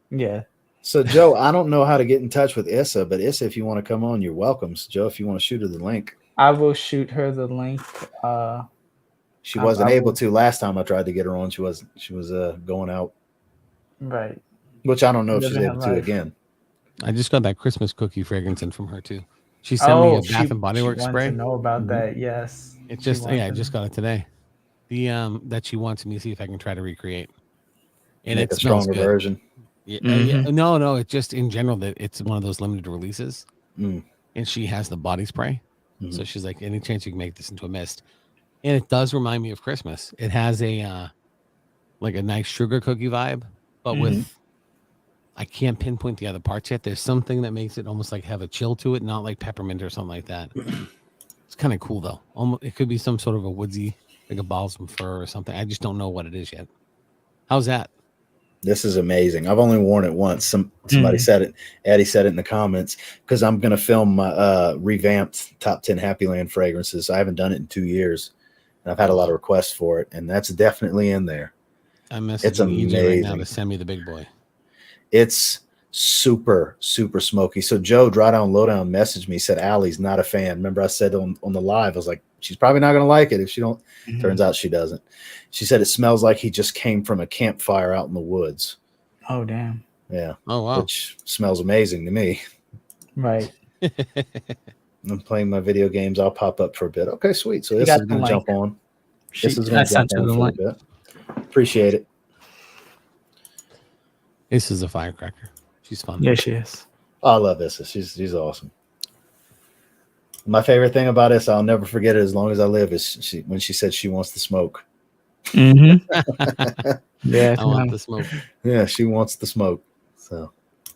Yeah. So, Joe, I don't know how to get in touch with Issa, but Issa, if you want to come on, you're welcome. So, Joe, if you want to shoot her the link. I will shoot her the link. She wasn't able to last time I tried to get her on. She was going out. Right. Which I don't know if she's able to again. I just got that Christmas cookie fragrance in from her too. She sent me a Bath and Body Works spray. To know about that, yes. It's just I just got it today. The that she wants me to see if I can try to recreate. And make a stronger version. Yeah, yeah, no. It's just in general that it's one of those limited releases. And she has the body spray, so she's like, any chance you can make this into a mist? And it does remind me of Christmas. It has a like a nice sugar cookie vibe, but with I can't pinpoint the other parts yet. There's something that makes it almost like have a chill to it, not like peppermint or something like that. It's kind of cool though. Almost, it could be some sort of a woodsy, like a balsam fir or something. I just don't know what it is yet. How's that? This is amazing. I've only worn it once. Somebody said it. Eddie said it in the comments because I'm going to film my revamped top 10 Happy Land fragrances. I haven't done it in 2 years, and I've had a lot of requests for it, and that's definitely in there. It's amazing right now to send me the big boy. It's super, super smoky. So Joe, Drawdown Lowdown, messaged me, said Allie's not a fan. Remember I said on the live, I was like, she's probably not going to like it if she don't. Turns out she doesn't. She said it smells like he just came from a campfire out in the woods. Oh, damn. Yeah. Oh, wow. Which smells amazing to me. Right. I'm playing my video games. I'll pop up for a bit. Okay, sweet. So this is going to jump on. This is going to jump on for a bit. Appreciate it. This is a firecracker. She's fun. Yeah, she is. Oh, I love this. She's awesome. My favorite thing about this, I'll never forget it as long as I live, is when she said she wants to smoke. Yeah, I want the smoke. Yeah, she wants the smoke. So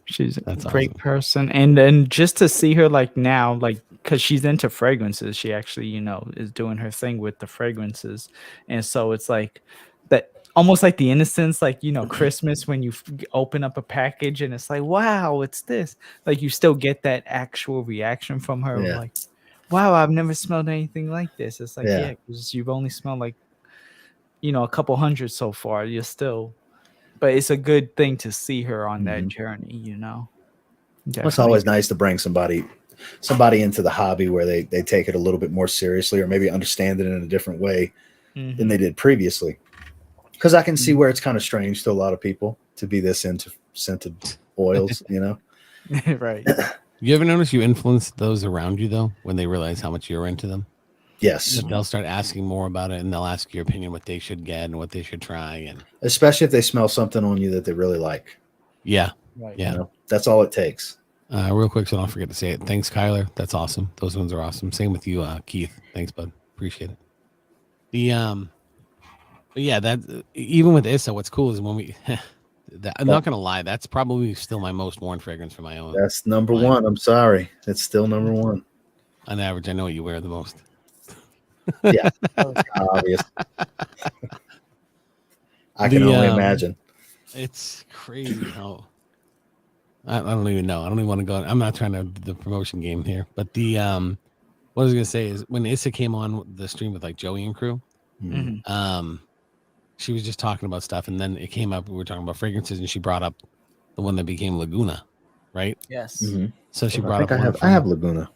she's a great person. And then just to see her like now, like because she's into fragrances, she actually, is doing her thing with the fragrances. And so it's like that. Almost like the innocence, like, Christmas when you open up a package and it's like, wow, it's this. Like you still get that actual reaction from her. Yeah. Like, wow, I've never smelled anything like this. It's like, yeah, because you've only smelled like, a couple hundred so far. You're still, but it's a good thing to see her on that journey, Definitely. It's always nice to bring somebody into the hobby where they take it a little bit more seriously or maybe understand it in a different way than they did previously. Because I can see where it's kind of strange to a lot of people to be this into scented oils, Right. You ever notice you influence those around you though when they realize how much you're into them? Yes. That they'll start asking more about it, and they'll ask your opinion, what they should get and what they should try, and Especially if they smell something on you that they really like. yeah, Right. yeah. You know, that's all it takes. Real quick, so I don't forget to say it. Thanks, Kyler. That's awesome. Those ones are awesome. Same with you, Keith. Thanks, bud. Appreciate it. But yeah, that even with Issa, what's cool is when we. I'm not gonna lie. That's probably still my most worn fragrance for my own. That's number one. I'm sorry. It's still number one. On average, I know what you wear the most. Yeah, obvious. I can only imagine. It's crazy how I don't even know. I don't even want to go. I'm not trying to do the promotion game here, but the what I was gonna say is when Issa came on the stream with like Joey and crew, she was just talking about stuff, and then it came up. We were talking about fragrances, and she brought up the one that became Laguna, right? Yes. So she I brought think up. I have Laguna.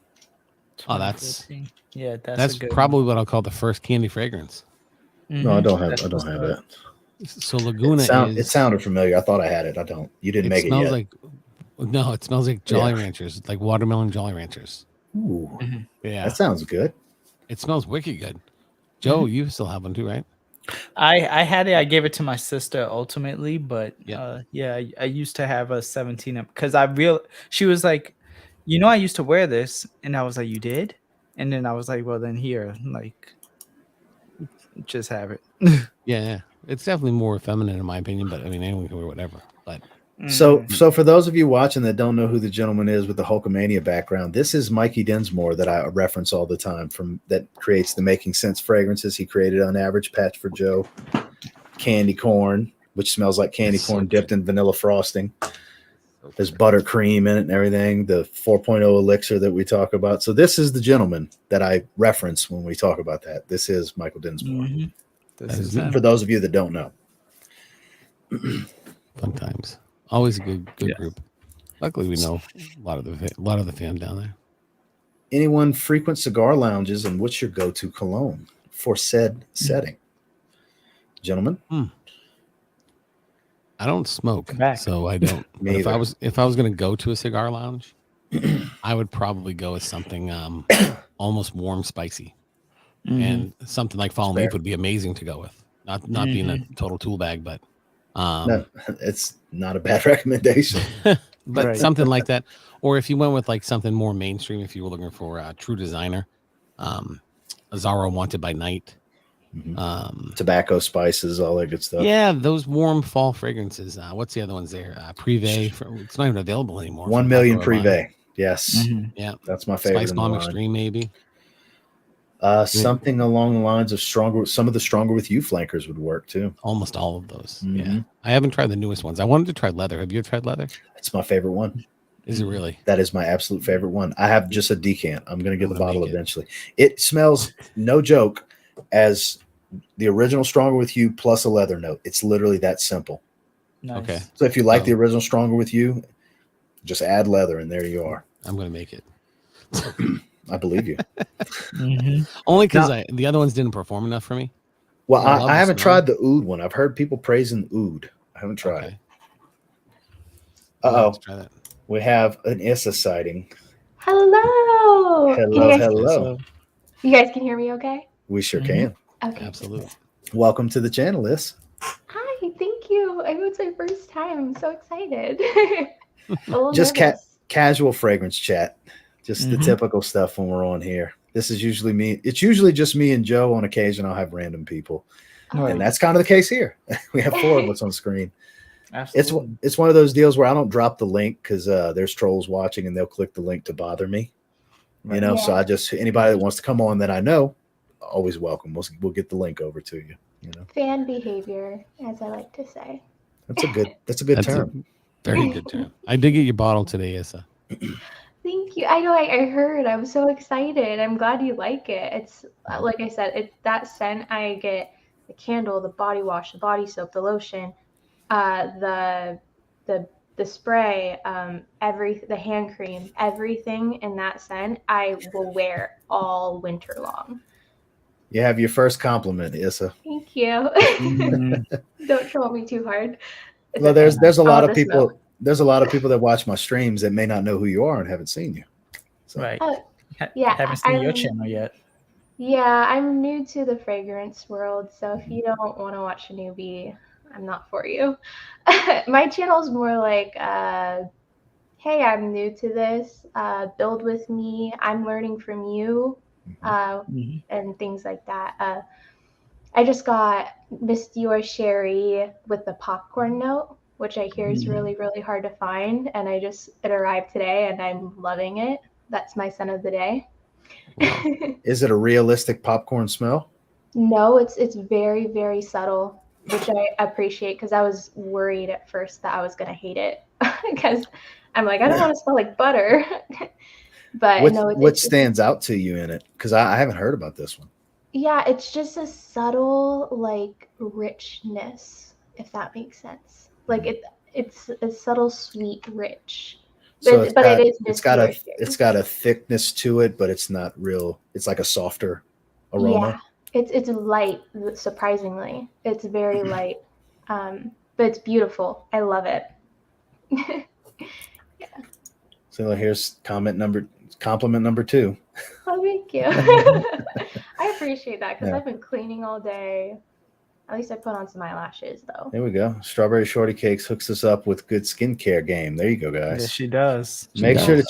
Oh, that's 2014. Yeah, that's a good probably what I'll call the first candy fragrance. one. No, I don't have. That's I don't have what's it. So Laguna It sounded familiar. I thought I had it. I don't. You didn't make it smells yet. like no, it smells like Jolly Ranchers, like watermelon Jolly Ranchers. Ooh, Yeah, that sounds good. it smells wicked good. Joe, you still have one too, right? I had it. I gave it to my sister ultimately, but Yeah. I used to have a 17 because she was like, I used to wear this, and I was like, you did, and then I was like, well, then here, like, just have it. Yeah, it's definitely more feminine in my opinion, but I mean anyone can wear whatever. But So for those of you watching that don't know who the gentleman is with the Hulkamania background, this is Mikey Dinsmore that I reference all the time that creates the Making Sense fragrances. He created On Average, Patch for Joe, Candy Corn, which smells like candy corn dipped in vanilla frosting. There's buttercream in it and everything. The 4.0 elixir that we talk about. So this is the gentleman that I reference when we talk about that. This is Michael Dinsmore. This is For those of you that don't know. fun times. Always a good group. Luckily, we know a lot of the fam down there. Anyone frequent cigar lounges, and what's your go-to cologne for said setting, gentlemen? I don't smoke, so I don't. Me if I was going to go to a cigar lounge, I would probably go with something almost warm, spicy, and something like Fallen Leaf would be amazing to go with. Not being a total tool bag, but no, it's not a bad recommendation. but something like that. Or if you went with like something more mainstream, if you were looking for a true designer, Azaro Wanted by Night, Tobacco, spices, all that good stuff. Yeah, those warm fall fragrances. What's the other ones there? Privé. It's not even available anymore. 1 million Privé. Yes. Yeah, that's my favorite. Spice Bomb Extreme, maybe. Something along the lines of stronger. Some of the Stronger With You flankers would work too. Almost all of those. Yeah, I haven't tried the newest ones. I wanted to try leather. Have you ever tried leather? It's my favorite one. Is it really? That is my absolute favorite one. I have just a decant. I'm going to get the bottle eventually. It smells, no joke, as the original Stronger With You plus a leather note. It's literally that simple. Nice. Okay. So if you like the original Stronger With You, just add leather and there you are. I'm going to make it. I believe you. Only because the other ones didn't perform enough for me. Well, I haven't tried the oud one. I've heard people praising the oud. I haven't tried it. Let's try that. We have an Issa sighting. Hello. Hello. You guys can hear me okay? We sure can. Okay. Absolutely. Welcome to the channel, Iss. Hi, thank you. I know it's my first time. I'm so excited. Just casual fragrance chat. Just the typical stuff when we're on here. This is usually me. It's usually just me and Joe. On occasion, I'll have random people. And that's kind of the case here. We have 4 of us on screen. Absolutely. It's one of those deals where I don't drop the link because there's trolls watching and they'll click the link to bother me. You know, so I just, anybody that wants to come on that I know, always welcome. We'll get the link over to you. You know, fan behavior, as I like to say. That's a good term. Very good term. I did get your bottle today, Issa. Thank you. I know. I heard. I'm so excited. I'm glad you like it. It's like I said. It's that scent. I get the candle, the body wash, the body soap, the lotion, the spray, the hand cream, everything in that scent. I will wear all winter long. You have your first compliment, Issa. Thank you. Don't troll me too hard. Well, there's a lot of people. there's a lot of people that watch my streams that may not know who you are and haven't seen you. So. Right. Yeah, Haven't seen your channel yet. Yeah, I'm new to the fragrance world, so if you don't want to watch a newbie, I'm not for you. My channel's more like, hey, I'm new to this. Build with me. I'm learning from you, and things like that. I just got Miss Dior Sherry with the popcorn note, which I hear is really, really hard to find, and it arrived today, and I'm loving it. That's my scent of the day. Wow. Is it a realistic popcorn smell? No, it's very, very subtle, which I appreciate because I was worried at first that I was gonna hate it because I'm like, I don't want to smell like butter. But no, what stands out to you in it? Because I haven't heard about this one. Yeah, it's just a subtle like richness, if that makes sense. Like it's a subtle, sweet, rich. So It's got a thickness to it, but it's not real. It's like a softer aroma. Yeah, it's light. Surprisingly, it's very light, but it's beautiful. I love it. Yeah. So here's compliment number 2. Oh, thank you. I appreciate that because I've been cleaning all day. At least I put on some eyelashes, though. There we go. Strawberry Shorty Cakes hooks us up with good skincare game. There you go, guys. Yes, she does. Make sure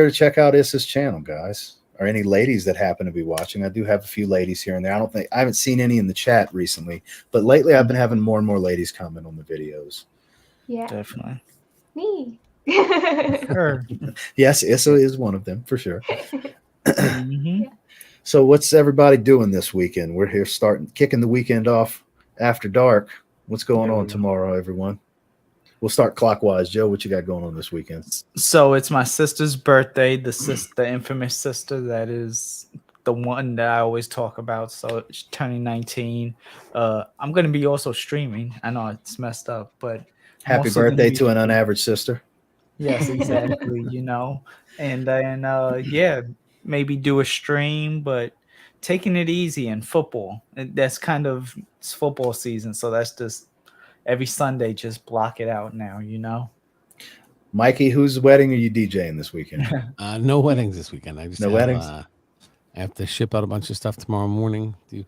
to check out Issa's channel, guys, or any ladies that happen to be watching. I do have a few ladies here and there. I haven't seen any in the chat recently, but lately I've been having more and more ladies comment on the videos. Yeah, definitely. Me. Her. Yes, Issa is one of them for sure. Yeah. So what's everybody doing this weekend? We're here kicking the weekend off after dark. What's going on tomorrow, everyone? We'll start clockwise. Joe, what you got going on this weekend? So it's my sister's birthday, the infamous sister that is the one that I always talk about. So she's turning 19. I'm going to be also streaming. I know it's messed up, but happy birthday to an unaverage sister. Yes, exactly. And then maybe do a stream, but taking it easy in football. That's kind of it's football season, so that's just every Sunday just block it out now, Mikey, whose wedding are you DJing this weekend? No weddings this weekend. I just weddings. I have to ship out a bunch of stuff tomorrow morning to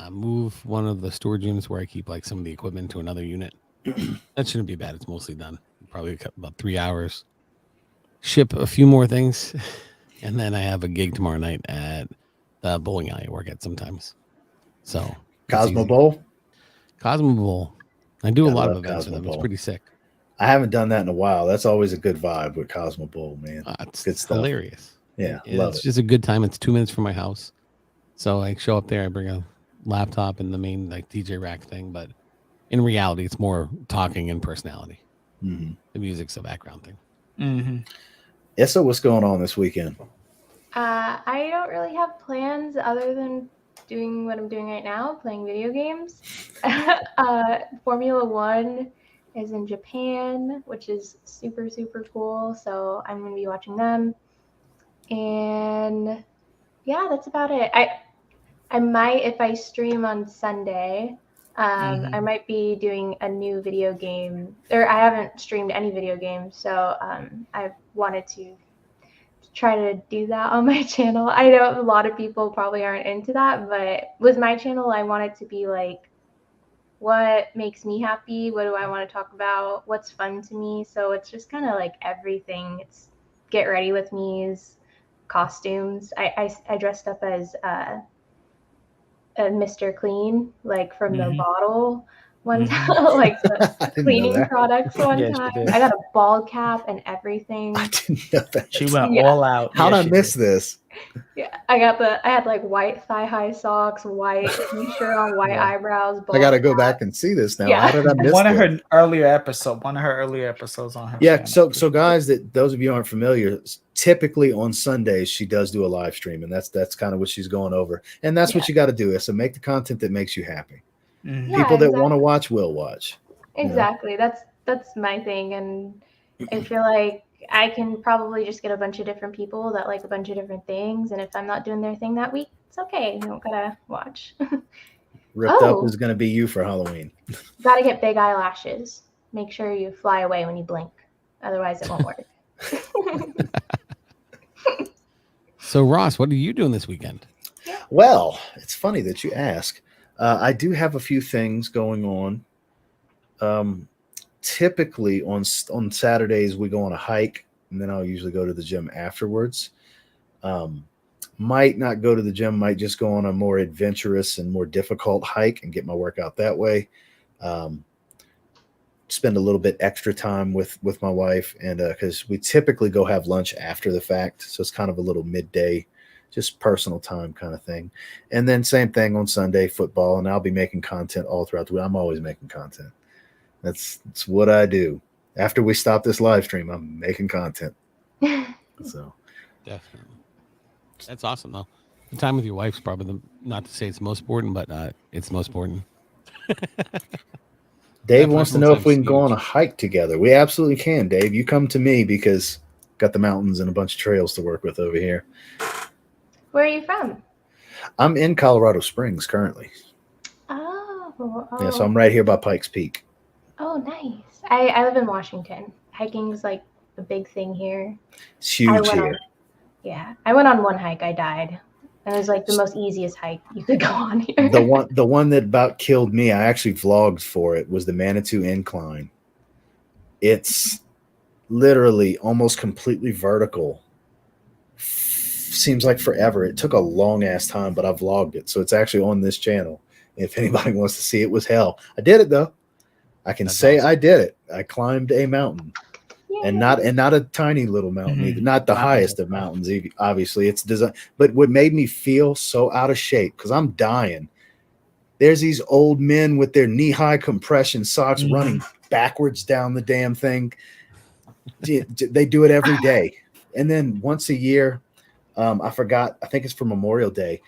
move one of the storage units where I keep like some of the equipment to another unit. That shouldn't be bad. It's mostly done. Probably about 3 hours. Ship a few more things, and then I have a gig tomorrow night at the bowling alley I work at sometimes. So Cosmo Bowl. I do a lot of events for them. It's pretty sick. I haven't done that in a while. That's always a good vibe with Cosmo Bowl, man. It's good stuff. Hilarious. Yeah, love it. It's just a good time. It's 2 minutes from my house, so I show up there. I bring a laptop and the main like DJ rack thing, but in reality, it's more talking and personality. Mm-hmm. The music's a background thing. Mm-hmm. Issa, what's going on this weekend? I don't really have plans other than doing what I'm doing right now, playing video games. Formula One is in Japan, which is super, super cool. So I'm going to be watching them. And yeah, that's about it. I might, if I stream on Sunday, I might be doing a new video game, or I haven't streamed any video games, so I wanted to try to do that on my channel. I know a lot of people probably aren't into that, but with my channel, I want it to be like, what makes me happy? What do I want to talk about? What's fun to me? So it's just kind of like everything. It's get ready with me's, costumes. I dressed up as a Mr. Clean, like from the bottle one time, like the cleaning products one time. I got a bald cap and everything. I didn't know that. She went all out. How did I miss this? Yeah, I had like white thigh-high socks, white t-shirt on, white eyebrows. I got to go back and see this now. Yeah. How did I miss one of this? her earlier episodes on her. Yeah, channel. so guys, those of you who aren't familiar, typically on Sundays she does do a live stream, and that's kind of what she's going over, and that's what you got to do is to make the content that makes you happy. Mm-hmm. People that want to watch will watch. Exactly, that's my thing, and I feel like I can probably just get a bunch of different people that like a bunch of different things, and if I'm not doing their thing that week, it's okay. You don't gotta watch. Ripped Up is going to be you for Halloween. Gotta get big eyelashes. Make sure you fly away when you blink. Otherwise, it won't work. So, Ross, what are you doing this weekend? Well, it's funny that you ask. I do have a few things going on. Typically on Saturdays we go on a hike, and then I'll usually go to the gym afterwards. Might not go to the gym, might just go on a more adventurous and more difficult hike and get my workout that way. Spend a little bit extra time with my wife, and because we typically go have lunch after the fact, so it's kind of a little midday, just personal time kind of thing. And then same thing on Sunday, football, and I'll be making content all throughout the week. I'm always making content. That's what I do. After we stop this live stream, I'm making content. So Definitely. That's awesome, though. The time with your wife's probably not to say it's most important, but it's most important. Dave wants to know if we can go on a hike together. We absolutely can, Dave. You come to me because got the mountains and a bunch of trails to work with over here. Where are you from? I'm in Colorado Springs currently. Oh. Yeah, so I'm right here by Pikes Peak. Oh, nice. I live in Washington. Hiking is like a big thing here. It's huge here. I went on one hike. I died. It was like the most easiest hike you could go on here. The one that about killed me, I actually vlogged for it, was the Manitou Incline. It's literally almost completely vertical. Seems like forever. It took a long ass time, but I vlogged it. So it's actually on this channel. If anybody wants to see it, was hell. I did it though. I can say awesome. I did it. I climbed a mountain. And not a tiny little mountain either. Not the highest of mountains, obviously. It's designed. But what made me feel so out of shape, because I'm dying, there's these old men with their knee-high compression socks running backwards down the damn thing. They do it every day. And then once a year, I forgot, I think it's for Memorial Day,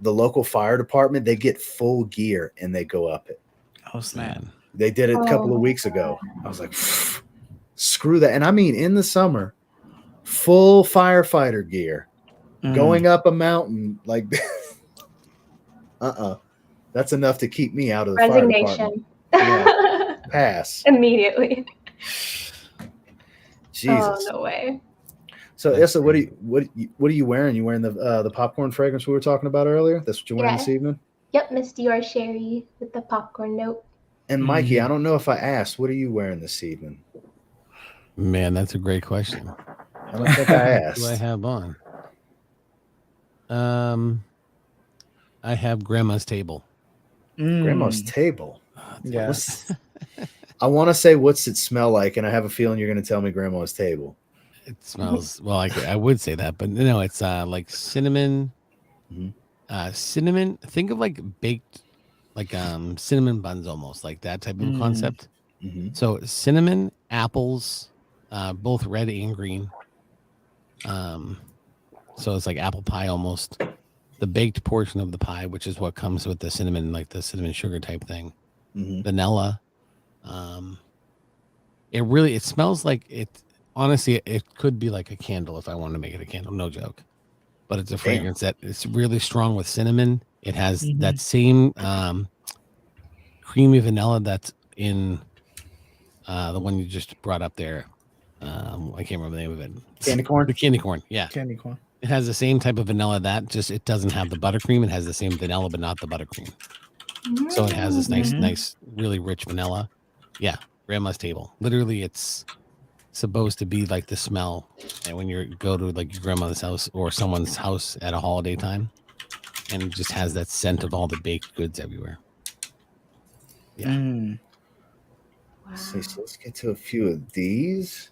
the local fire department, they get full gear and they go up it. Oh, snap. They did it a couple of weeks ago. I was like, screw that. And I mean, in the summer, full firefighter gear, going up a mountain like that's enough to keep me out of the resignation. Fire department. Yeah. Pass immediately. Jesus. Oh, no way. So Issa, what are you wearing? You wearing the popcorn fragrance we were talking about earlier? That's what you're wearing this evening? Yep, Miss Dior Sherry with the popcorn note. And Mikey, I don't know if I asked, what are you wearing this evening? Man, that's a great question. I don't think I asked. What do I have on? I have Grandma's Table. Grandma's Table. Yes. I want to say, what's it smell like? And I have a feeling you're going to tell me Grandma's Table. It smells, well, I would say that, but no, it's like cinnamon. Cinnamon. Think of like baked, like cinnamon buns almost, like that type of concept. So cinnamon, apples, both red and green. So it's like apple pie almost. The baked portion of the pie, which is what comes with the cinnamon, like the cinnamon sugar type thing. Vanilla. It smells like it. Honestly, it could be like a candle if I wanted to make it a candle. No joke. But it's a fragrance that it's really strong with cinnamon. It has that same creamy vanilla that's in the one you just brought up there. I can't remember the name of it. Candy corn? The candy corn, yeah. Candy corn. It has the same type of vanilla that just it doesn't have the buttercream. It has the same vanilla, but not the buttercream. So it has this nice, really rich vanilla. Yeah, Grandma's Table. Literally, it's supposed to be like the smell, and when you go to like your grandmother's house or someone's house at a holiday time, and it just has that scent of all the baked goods everywhere. Yeah. Wow. So let's get to a few of these.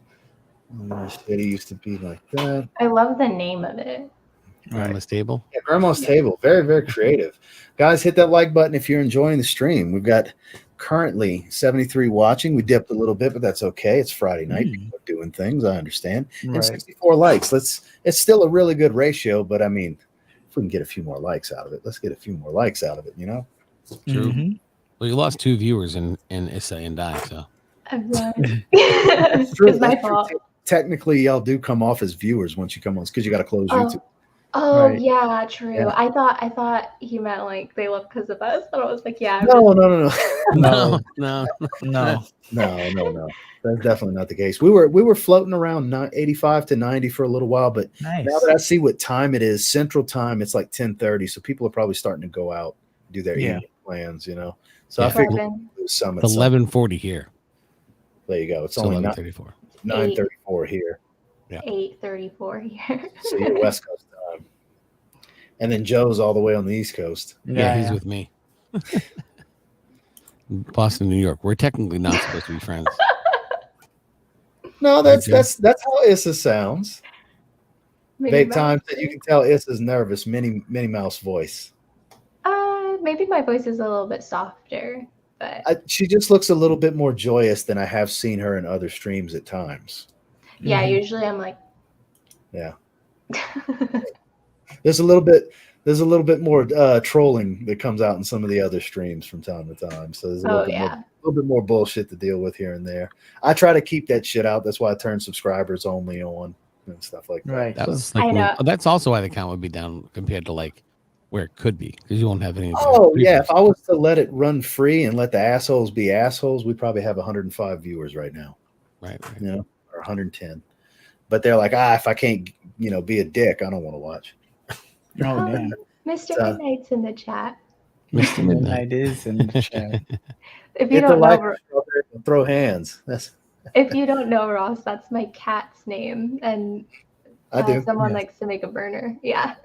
It used to be like that. I love the name of it. Grandma's Table. Yeah, Grandma's Table. Very, very creative. Guys, hit that like button if you're enjoying the stream. We've got currently 73 watching. We dipped a little bit, but that's okay. It's Friday night. People are doing things. I understand. And 64 likes. It's still a really good ratio, but I mean, if we can get a few more likes out of it, let's get a few more likes out of it, you know? True. Well, you lost 2 viewers in Issa and I, so. It's my fault. Technically, y'all do come off as viewers once you come on. It's because you got to close YouTube. Oh Right. yeah, true. Yeah. I thought he meant like they left because of us, but I was like, yeah. I'm No, just- no. No, no. no. That's definitely not the case. We were floating around 85 to 90 for a little while, but Nice. now that I see what time it is, Central Time, it's like 10:30. So people are probably starting to go out, do their Yeah. evening plans, you know. So I Yeah. figured Perfect. lose some at It's some. 11:40 here. There you go. It's So only 11:34. 9:34 here. 8:34 here. So you're West Coast time. And then Joe's all the way on the East Coast. Yeah, he's with me. Boston, New York. We're technically not supposed to be friends. No, Right, Joe? that's how Issa sounds. Minnie Vape times Mouse. that you can tell Issa's nervous, Minnie Mouse voice. Maybe my voice is a little bit softer, but She just looks a little bit more joyous than I have seen her in other streams at times. yeah, Mhm. usually I'm like, Yeah. There's a little bit more trolling that comes out in some of the other streams from time to time. So there's a little oh bit yeah. more, a little bit more bullshit to deal with here and there. I try to keep that shit out. That's why I turn subscribers only on and stuff like that. Right. That was I like know. that's also why the count would be down compared to like where it could be because you won't have any. Oh yeah, if I was to let it run free and let the assholes be assholes, we probably have 105 viewers right now. Right. You know, or 110. But they're like, if I can't, be a dick, I don't want to watch. Oh damn. Mr. So- Midnight's in the chat. Mr. Midnight. Midnight is in the chat. If you Hit the don't know, like, throw hands. if you don't know Ross, that's my cat's name, and I do. someone Yeah. likes to make a burner. Yeah.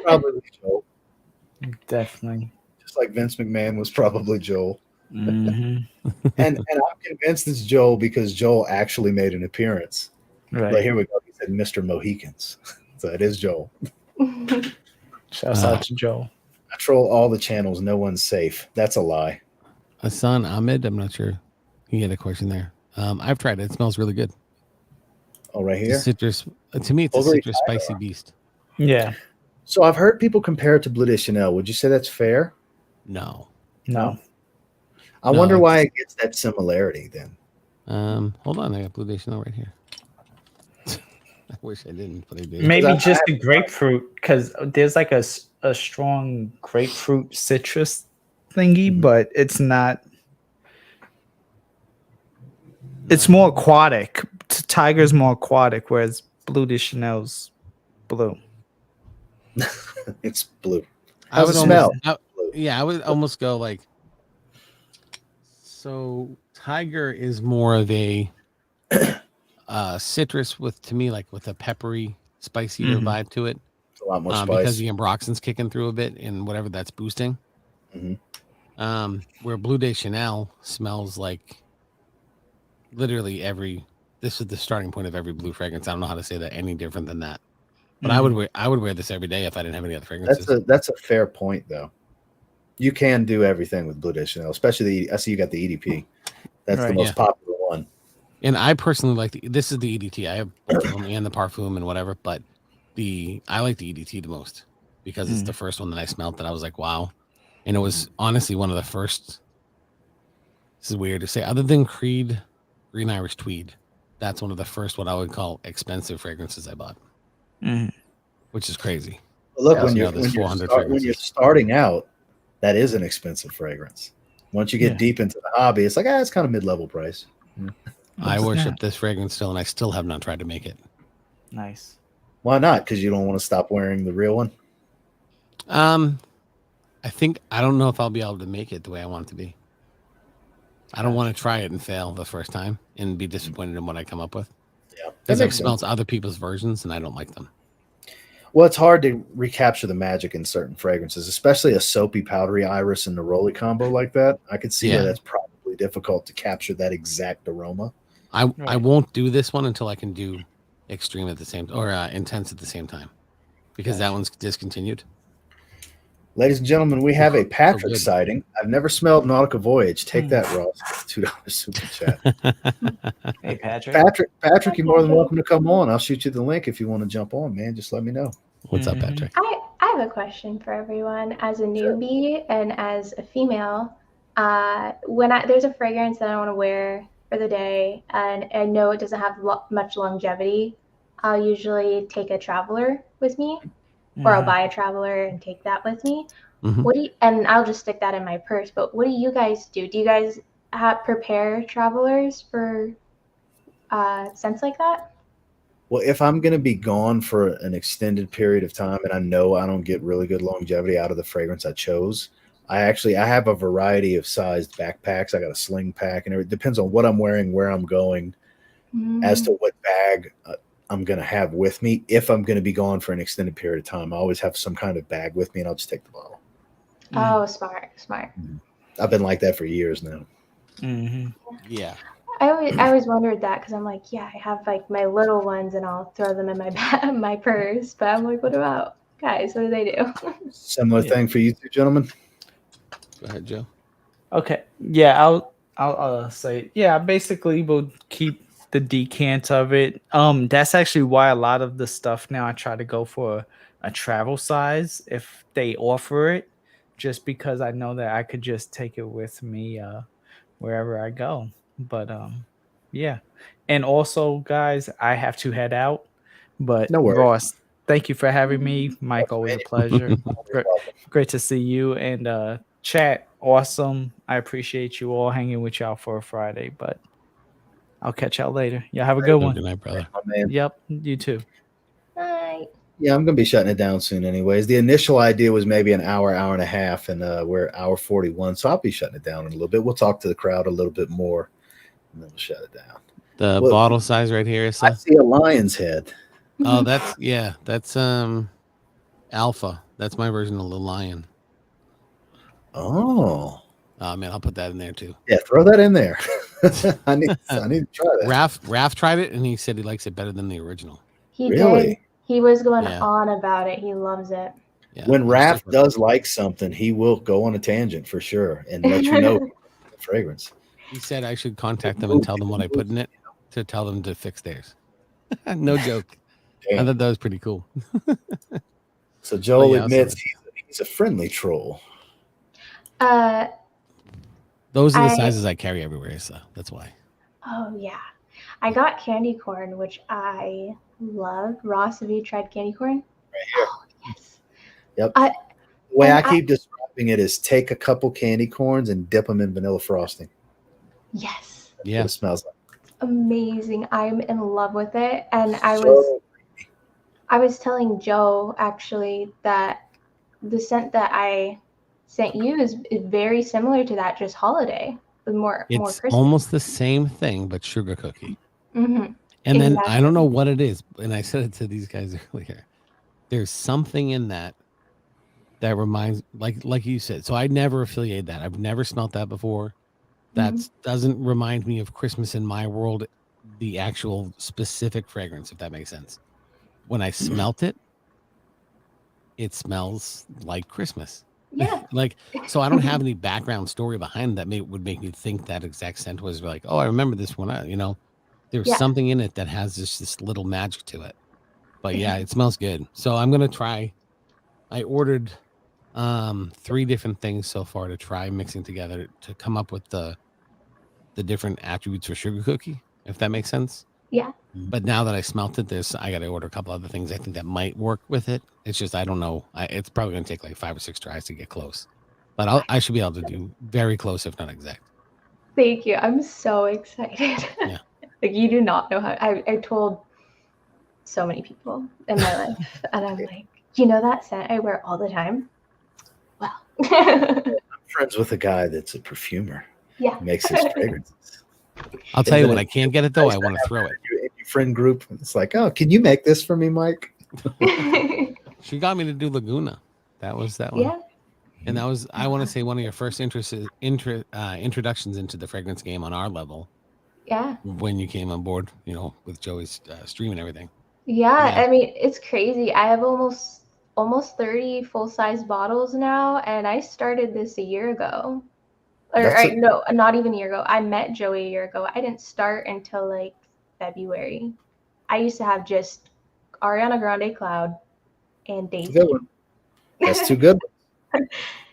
Probably Joel. Definitely. Just like Vince McMahon was probably Joel. Mhm. And I'm convinced it's Joel because Joel actually made an appearance. Right. But here we go. He said Mr. Mohicans. So it is Joel. Shouts out to Joe. I troll all the channels. No one's safe. That's a lie. Hassan Ahmed. I'm not sure. He had a question there. I've tried it. It smells really good. Oh, right It's here. a citrus. To me, it's a Over citrus spicy beast. Yeah. So I've heard people compare it to Bleu de Chanel. Would you say that's fair? No. No. I No, wonder why it's- it gets that similarity then. Hold on. I got Blue Day Chanel right here. I wish I didn't, but I did. Maybe I just the grapefruit because there's like a strong grapefruit citrus thingy, Mhm. but it's not. It's more aquatic. Tiger's more aquatic, whereas Bleu de Chanel's blue. It's blue. I How's would it smell? I would almost go like. So Tiger is more of a citrus to me with a peppery, spicier Mhm. vibe to it. It's a lot more spice. Because the ambroxan's kicking through a bit and whatever that's boosting. Mhm. Where Bleu de Chanel smells like literally this is the starting point of every blue fragrance. I don't know how to say that any different than that. But I would wear this every day if I didn't have any other fragrances. That's a fair point though. You can do everything with Bleu de Chanel, especially I see you got the EDP. That's the Right, most popular one. And I personally like this is the EDT. I have both of them and the Perfume and whatever, but I like the EDT the most because it's the first one that I smelled that I was like, wow. And it was honestly one of the first. This is weird to say, other than Creed Green Irish Tweed, that's one of the first what I would call expensive fragrances I bought, which is crazy. But look, Yeah, when so you're now there's 400 when you're fragrances. starting out, that is an expensive fragrance. Once you get Yeah. deep into the hobby, it's like it's kind of mid-level price. I What's worship that? this fragrance still, and I still have not tried to make it. Nice. Why not? Because you don't want to stop wearing the real one. I don't know if I'll be able to make it the way I want it to be. I don't want to try it and fail the first time and be disappointed in what I come up with. Yeah, that Because I've makes smelled sense. other people's versions and I don't like them. Well, it's hard to recapture the magic in certain fragrances, especially a soapy, powdery iris and neroli combo like that. I could see Yeah. where that's probably difficult to capture that exact aroma. I Right. won't do this one until I can do extreme at the same or intense at the same time, because that one's discontinued. Ladies and gentlemen, we have a Patrick good. sighting. I've never smelled Nautica Voyage. Take that, Ross. $2 super chat. Hey, Patrick. Patrick, you're more than welcome to come on. I'll shoot you the link if you want to jump on, man. Just let me know. What's up, Mhm. Patrick? I have a question for everyone. As a newbie and as a female, when there's a fragrance that I want to wear for the day, and I know it doesn't have much longevity, I'll usually take a traveler with me. or I'll buy a traveler and take that with me. Mhm. And I'll just stick that in my purse. But what do you guys do? Do you guys prepare travelers for scents like that? Well, if I'm going to be gone for an extended period of time and I know I don't get really good longevity out of the fragrance I chose, I have a variety of sized backpacks. I got a sling pack, and it depends on what I'm wearing, where I'm going, as to what bag I'm going to have with me. If I'm going to be gone for an extended period of time, I always have some kind of bag with me, and I'll just take the bottle. Oh, smart. I've been like that for years now. Yeah. I always wondered that because I'm like, yeah, I have like my little ones and I'll throw them in my purse. But I'm like, what about guys? What do they do? Similar thing for you two gentlemen. Go ahead, Joe. Okay. Yeah, I'll say yeah. Basically, we'll keep the decant of it. That's actually why a lot of the stuff now I try to go for a travel size if they offer it, just because I know that I could just take it with me wherever I go. But yeah. And also, guys, I have to head out. But No worries. Ross, thank you for having me. Mike, always a pleasure. Great to see you. And chat, awesome. I appreciate you all hanging with y'all for a Friday, but I'll catch y'all later. Y'all have a good one. Good night, brother. Oh, man. Yep, you too. Bye. Yeah, I'm going to be shutting it down soon anyways. The initial idea was maybe an hour and a half, and we're at hour 41, so I'll be shutting it down in a little bit. We'll talk to the crowd a little bit more, and then we'll shut it down. The bottle size right here is I see a lion's head. Oh, that's Alpha. That's my version of the lion. Oh. Oh man, I'll put that in there too. Yeah, throw that in there. I need to try that. Raph tried it and he said he likes it better than the original. He did. He was going on about it. He loves it. Yeah, when Raph does like something, he will go on a tangent for sure and let you know the fragrance. He said I should contact them and tell them what I put in it to tell them to fix theirs. No joke. Damn. I thought that was pretty cool. So Joel admits he's a friendly troll. Those are the sizes I carry everywhere, so that's why. Oh yeah. I got candy corn, which I love. Ross, have you tried candy corn? Right here. Oh, yes. Yep. The way I keep describing it is take a couple candy corns and dip them in vanilla frosting. Yes. That's what it smells like. Amazing. I'm in love with it. And I was telling Joe actually that the scent that I sent you is very similar to that, just holiday with more Christmas. Almost the same thing, but sugar cookie. Mm-hmm. And then I don't know what it is, and I said it to these guys earlier. There's something in that reminds, like you said. So I never affiliate that. I've never smelt that before. That doesn't remind me of Christmas in my world, the actual specific fragrance, if that makes sense. When I smelt it, it smells like Christmas. Yeah. So I don't have any background story behind that would make me think that exact scent was like, oh, I remember this one. There's something in it that has this little magic to it. But yeah, it smells good. So I'm gonna try. I ordered 3 different things so far to try mixing together to come up with the different attributes for sugar cookie, if that makes sense. Yeah. But now that I smelt it, I got to order a couple other things I think that might work with it. It's just, I don't know. It's probably going to take like 5 or 6 tries to get close. But I should be able to do very close, if not exact. Thank you. I'm so excited. Yeah. You do not know how. I told so many people in my life, and I'm like, that scent I wear all the time? Well. I'm friends with a guy that's a perfumer. Yeah. He makes his fragrances. I'll tell you when I can't get it though, I want to throw it. In your friend group, it's like, oh, can you make this for me, Mike? She got me to do Laguna. That was that one. Yeah. And that was, I want to say, one of your first introductions into the fragrance game on our level. Yeah. When you came on board, with Joey's stream and everything. Yeah, I mean, it's crazy. I have almost 30 full-size bottles now, and I started this a year ago. No, not even a year ago. I met Joey a year ago. I didn't start until like February. I used to have just Ariana Grande Cloud and Daisy. Good one. That's too good.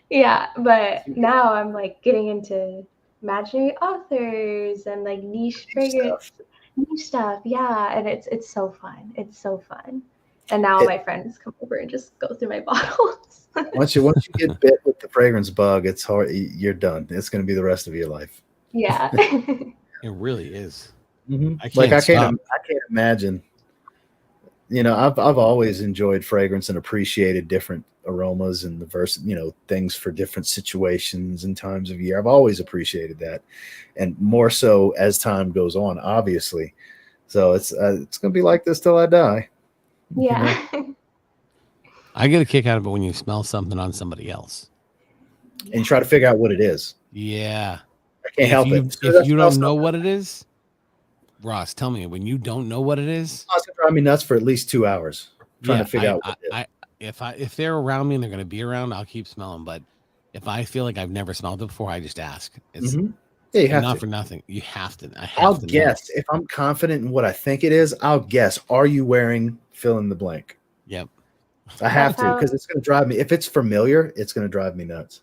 Yeah, but now I'm like getting into imaginary authors and like niche fragrance, niche stuff. Yeah, and it's so fun. It's so fun. And now all my friends come over and just go through my bottles. Once you get bit with the fragrance bug, it's hard. You're done. It's going to be the rest of your life. Yeah. It really is. Mm-hmm. I can't imagine. I've always enjoyed fragrance and appreciated different aromas and things for different situations and times of year. I've always appreciated that, and more so as time goes on, obviously. So it's going to be like this till I die. Yeah. I get a kick out of it when you smell something on somebody else and you try to figure out what it is. Yeah. I can't help it. If you don't know what it is, Ross, tell me, when you don't know what it is, it's gonna drive me nuts for at least 2 hours trying to figure out what it is. If they're around me and they're going to be around, I'll keep smelling. But if I feel like I've never smelled it before, I just ask. It's you have not to. For nothing. You have to. I'll guess if I'm confident in what I think it is. I'll guess. Are you wearing fill in the blank? Yep. I have to, because it's going to drive me. If it's familiar, it's going to drive me nuts.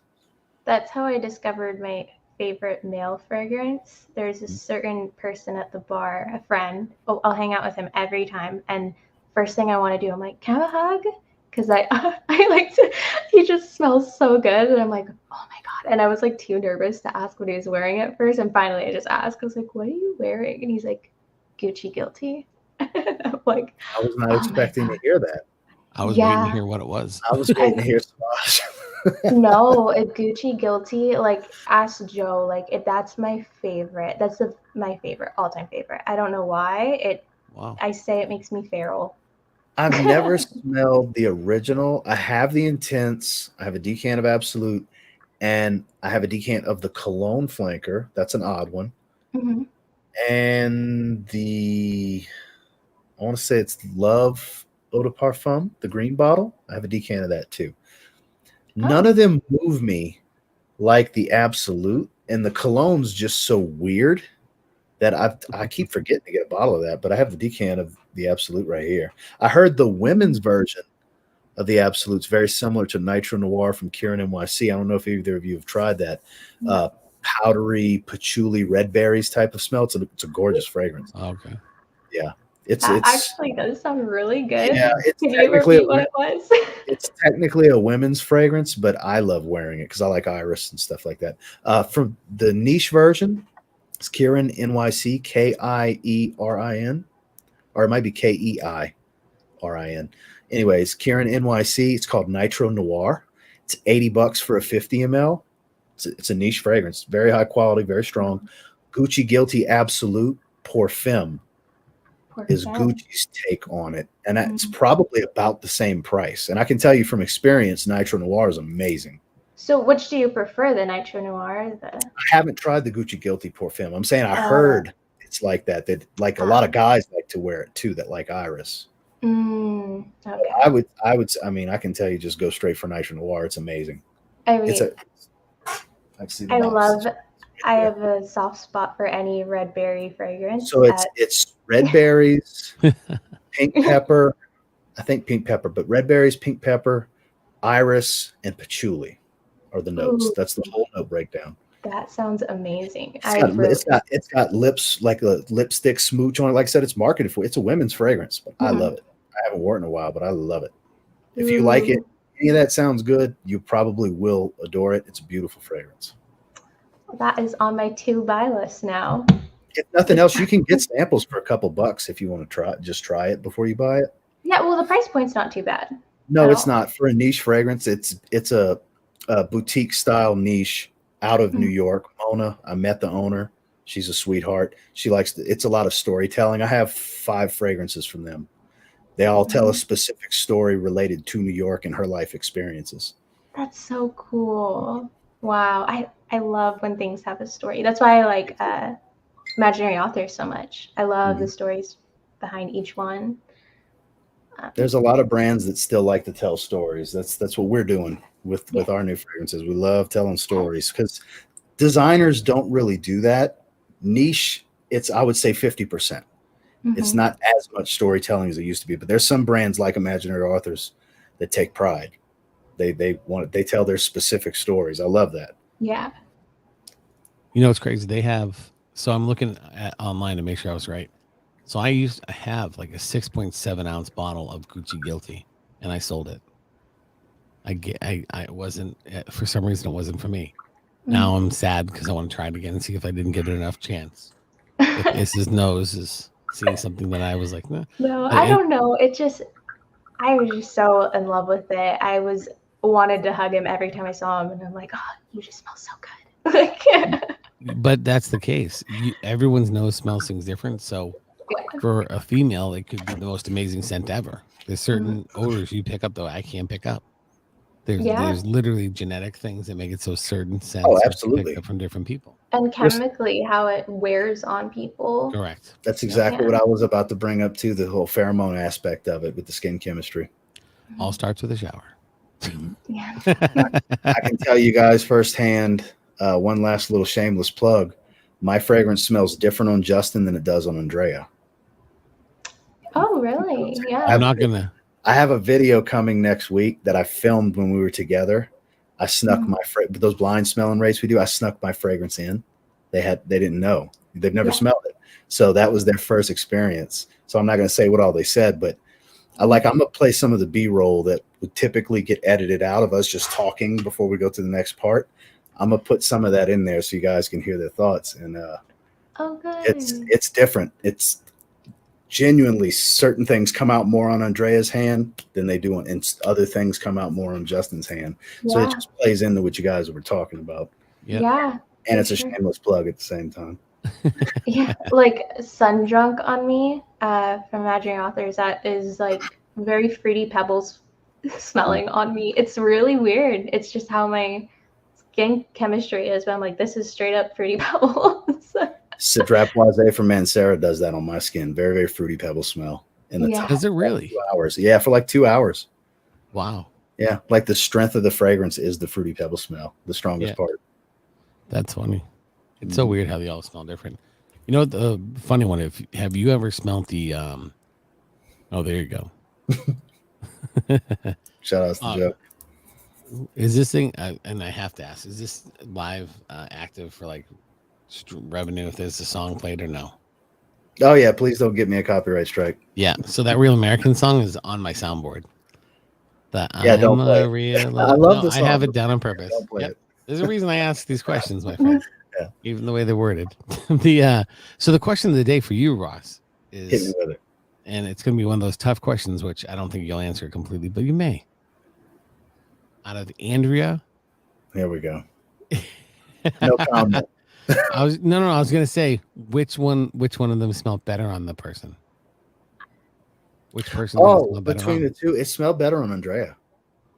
That's how I discovered my favorite male fragrance. There's a certain person at the bar, a friend. Oh, I'll hang out with him every time. And first thing I want to do, I'm like, can I have a hug? Because I like to, he just smells so good. And I'm like, oh my God. And I was like too nervous to ask what he was wearing at first. And finally I just asked, I was like, what are you wearing? And he's like, Gucci Guilty. I'm like, I was not expecting to hear that. I was waiting to hear what it was. I was waiting to hear Swash. No, a Gucci Guilty. Like, ask Joe. Like, if that's my favorite. That's my favorite, all-time favorite. I don't know why. I say it makes me feral. I've never smelled the original. I have the Intense. I have a decant of Absolute, and I have a decant of the Cologne Flanker. That's an odd one. Mm-hmm. And I want to say it's Love Eau de Parfum, the green bottle. I have a decant of that too. None of them move me like the Absolute, and the Cologne's just so weird that I keep forgetting to get a bottle of that, but I have the decant of the Absolute right here. I heard the women's version of the Absolute's very similar to Nitro Noir from Kieran NYC. I don't know if either of you have tried that. Powdery, patchouli, red berries type of smell. It's a gorgeous fragrance. Okay. Yeah. That actually does sound really good. Yeah, Can you repeat what it was? It's technically a women's fragrance, but I love wearing it because I like iris and stuff like that. From the niche version, it's Kieran NYC, Kierin, or it might be Keirin. Anyways, Kieran NYC. It's called Nitro Noir. It's $80 for a 50 ml. It's a niche fragrance, very high quality, very strong. Gucci Guilty Absolute Perfume is Gucci's take on it, and it's probably about the same price. And I can tell you from experience, Nitro Noir is amazing. So which do you prefer, the Nitro Noir? I haven't tried the Gucci Guilty Perfume. I'm saying I heard it's like that like a lot of guys like to wear it too, that like iris. Okay. I mean, I can tell you, just go straight for Nitro Noir. It's amazing. I have a soft spot for any red berry fragrance. So it's red berries, pink pepper, I think pink pepper, but red berries, pink pepper, iris, and patchouli are the notes. Ooh. That's the whole note breakdown. That sounds amazing. It's got lips, like a lipstick smooch on it. Like I said, it's marketed for. It's a women's fragrance, but I love it. I haven't worn it in a while, but I love it. If you like it, any of that sounds good, you probably will adore it. It's a beautiful fragrance. That is on my to-buy list now. If nothing else, you can get samples for a couple bucks if you want to try it before you buy it. Yeah, well, the price point's not too bad. No, it's not. For a niche fragrance, it's a boutique style niche out of New York. Mona, I met the owner. She's a sweetheart. She likes it's a lot of storytelling. I have 5 fragrances from them. They all tell a specific story related to New York and her life experiences. That's so cool. Wow. I love when things have a story. That's why I like imaginary authors so much. I love the stories behind each one. There's a lot of brands that still like to tell stories. That's what we're doing with our new fragrances. We love telling stories because designers don't really do that. Niche, I would say 50%. It's not as much storytelling as it used to be, but there's some brands like imaginary authors that take pride. They tell their specific stories. I love that. Yeah. You know, it's crazy. They have, so I'm looking at online to make sure I was right. So I have like a 6.7 ounce bottle of Gucci Guilty, and I sold it. I wasn't, for some reason it wasn't for me. Now I'm sad because I want to try it again and see if I didn't get enough chance. If Is's nose is seeing something that I was like, nah. No, I don't know. I was just so in love with it. I wanted to hug him every time I saw him, and I'm like, oh, you just smell so good. Like, But that's the case. Everyone's nose smells things different. So for a female, it could be the most amazing scent ever. There's certain odors you pick up though I can't pick up. There's literally genetic things that make it so certain scents absolutely. picked up from different people. And chemically, how it wears on people. Correct. That's exactly what I was about to bring up too, the whole pheromone aspect of it with the skin chemistry. All starts with a shower. Yeah. I can tell you guys firsthand, one last little shameless plug. My fragrance smells different on Justin than it does on Andrea. Oh, really? Yeah. I'm not going to. I have a video coming next week that I filmed when we were together. I snuck those blind smelling rates we do. I snuck my fragrance in. They didn't know. They've never smelled it. So that was their first experience. So I'm not going to say what all they said, but I'm going to play some of the B-roll that would typically get edited out of us just talking before we go to the next part. I'm going to put some of that in there so you guys can hear their thoughts. And good. it's different. It's genuinely certain things come out more on Andrea's hand than they do and other things come out more on Justin's hand. So it just plays into what you guys were talking about. Yeah. And it's a shameless plug at the same time. Yeah, like Sun Drunk on Me from Imaginary Authors, that is like very Fruity Pebbles smelling on me. It's really weird. It's just how my skin chemistry is, but I'm like, this is straight up Fruity Pebbles. Citrap Boisé from Mancera does that on my skin. Very, very Fruity Pebble smell. Does it really? 2 hours. Yeah, for like 2 hours. Wow. Yeah, like the strength of the fragrance is the Fruity Pebble smell, the strongest part. That's funny. It's so weird how they all smell different. You know, the funny one, have you ever smelled the oh, there you go. Shout out to Joe. Is this thing, and I have to ask, is this live active for like revenue if there's a song played or no? Oh yeah, please don't give me a copyright strike. Yeah, so that Real American song is on my soundboard. Don't play it. I love this song. I have it down on purpose. Don't play it. There's a reason I ask these questions, my friend. Yeah. Even the way they're worded. So the question of the day for you, Ross, is, hit me with it. And it's going to be one of those tough questions, which I don't think you'll answer completely, but you may. Out of Andrea, here we go. No comment. I was going to say which one of them smelled better on the person. Which person? Between the two, it smelled better on Andrea.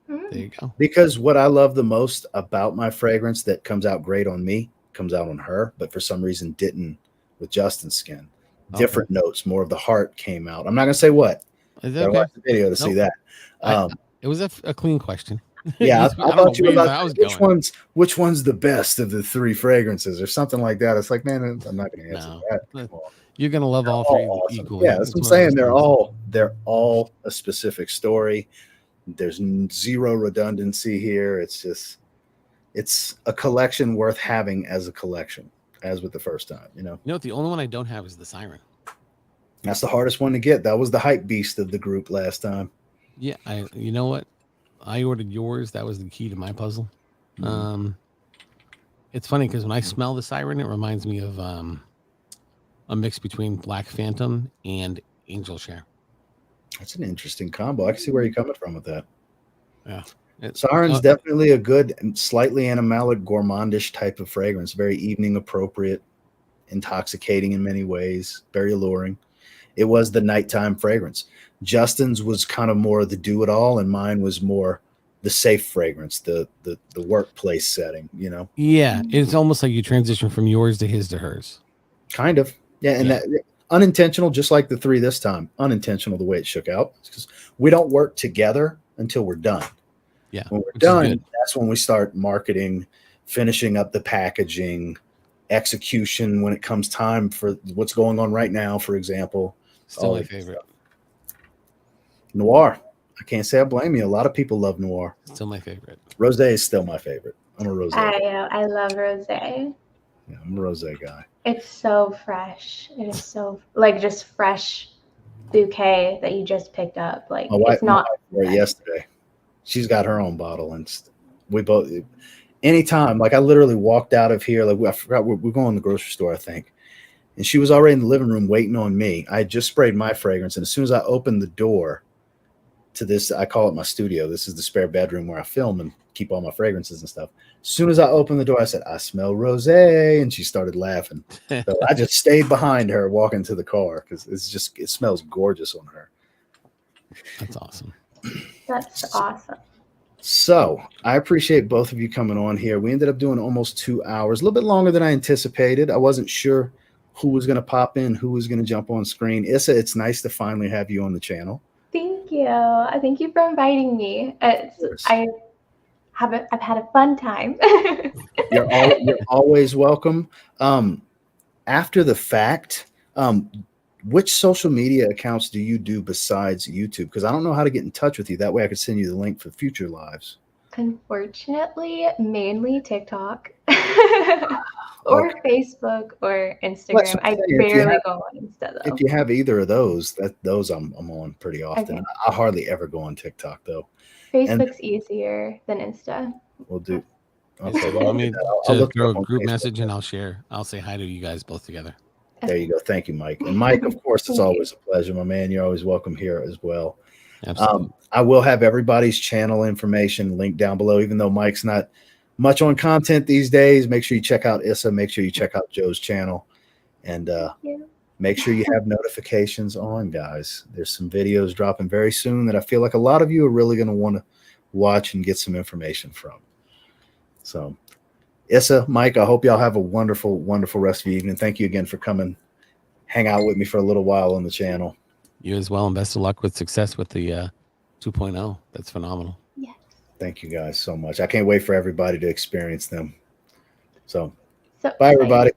There you go. Because what I love the most about my fragrance that comes out great on me comes out on her, but for some reason didn't with Justin's skin. Different notes, more of the heart came out. I'm not going to say what. Watch the video to see that. It was a clean question. Yeah, I thought you were about which one's the best of the three fragrances or something like that. It's like, man, I'm not going to answer that. You're going to love all three equally. Yeah, that's what I'm saying. They're all a specific story. There's zero redundancy here. It's a collection worth having as a collection, as with the first time, you know. You know what? The only one I don't have is the Siren. That's the hardest one to get. That was the hype beast of the group last time. Yeah, you know what? I ordered yours. That was the key to my puzzle. It's funny because when I smell the Siren, it reminds me of a mix between Black Phantom and Angel Share. That's an interesting combo. I can see where you're coming from with that. Yeah. Siren's definitely a good, slightly animalic, gourmandish type of fragrance. Very evening appropriate, intoxicating in many ways, very alluring. It was the nighttime fragrance. Justin's was kind of more the do-it-all, and mine was more the safe fragrance, the workplace setting, you know? Yeah, it's almost like you transition from yours to his to hers. Kind of. Yeah, and that unintentional, just like the three this time. Unintentional the way it shook out. Because we don't work together until we're done. Yeah. When we're done, that's when we start marketing, finishing up the packaging, execution when it comes time for what's going on right now, for example. Still my favorite. Noir. I can't say I blame you. A lot of people love Noir. Still my favorite. Rosé is still my favorite. I'm a Rosé. I love Rosé. Yeah, I'm a rosé guy. It's so fresh. It is so like just fresh bouquet that you just picked up. Like it's not wore it yesterday. She's got her own bottle, and we both. Anytime, like I literally walked out of here, like I forgot we're going to the grocery store, I think, and she was already in the living room waiting on me. I had just sprayed my fragrance, and as soon as I opened the door to this, I call it my studio. This is the spare bedroom where I film and keep all my fragrances and stuff. As soon as I opened the door, I said, "I smell rosé," and she started laughing. So I just stayed behind her, walking to the car because it smells gorgeous on her. That's awesome. That's awesome. So I appreciate both of you coming on here. We ended up doing almost 2 hours, a little bit longer than I anticipated. I wasn't sure who was going to pop in, who was going to jump on screen. Issa, it's nice to finally have you on the channel. Thank you. Thank you for inviting me. I've had a fun time. You're always welcome. After the fact, which social media accounts do you do besides YouTube? Because I don't know how to get in touch with you. That way I could send you the link for future lives. Unfortunately, mainly TikTok or Facebook or Instagram. I barely go on Insta though. If you have either of those, I'm on pretty often. Okay. I hardly ever go on TikTok though. Facebook's easier than Insta. We'll do. Okay, well, let me just throw a group message and I'll say hi to you guys both together. There you go. Thank you, Mike. And Mike, of course, it's always a pleasure, my man. You're always welcome here as well. Absolutely. I will have everybody's channel information linked down below, even though Mike's not much on content these days. Make sure you check out Issa. Make sure you check out Joe's channel. And make sure you have notifications on, guys. There's some videos dropping very soon that I feel like a lot of you are really going to want to watch and get some information from. So Issa, Mike, I hope y'all have a wonderful, wonderful rest of the evening. Thank you again for coming, hang out with me for a little while on the channel. You as well, and best of luck with success with the 2.0. That's phenomenal. Yes. Thank you guys so much. I can't wait for everybody to experience them. So bye, everybody.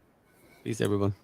Peace, everyone.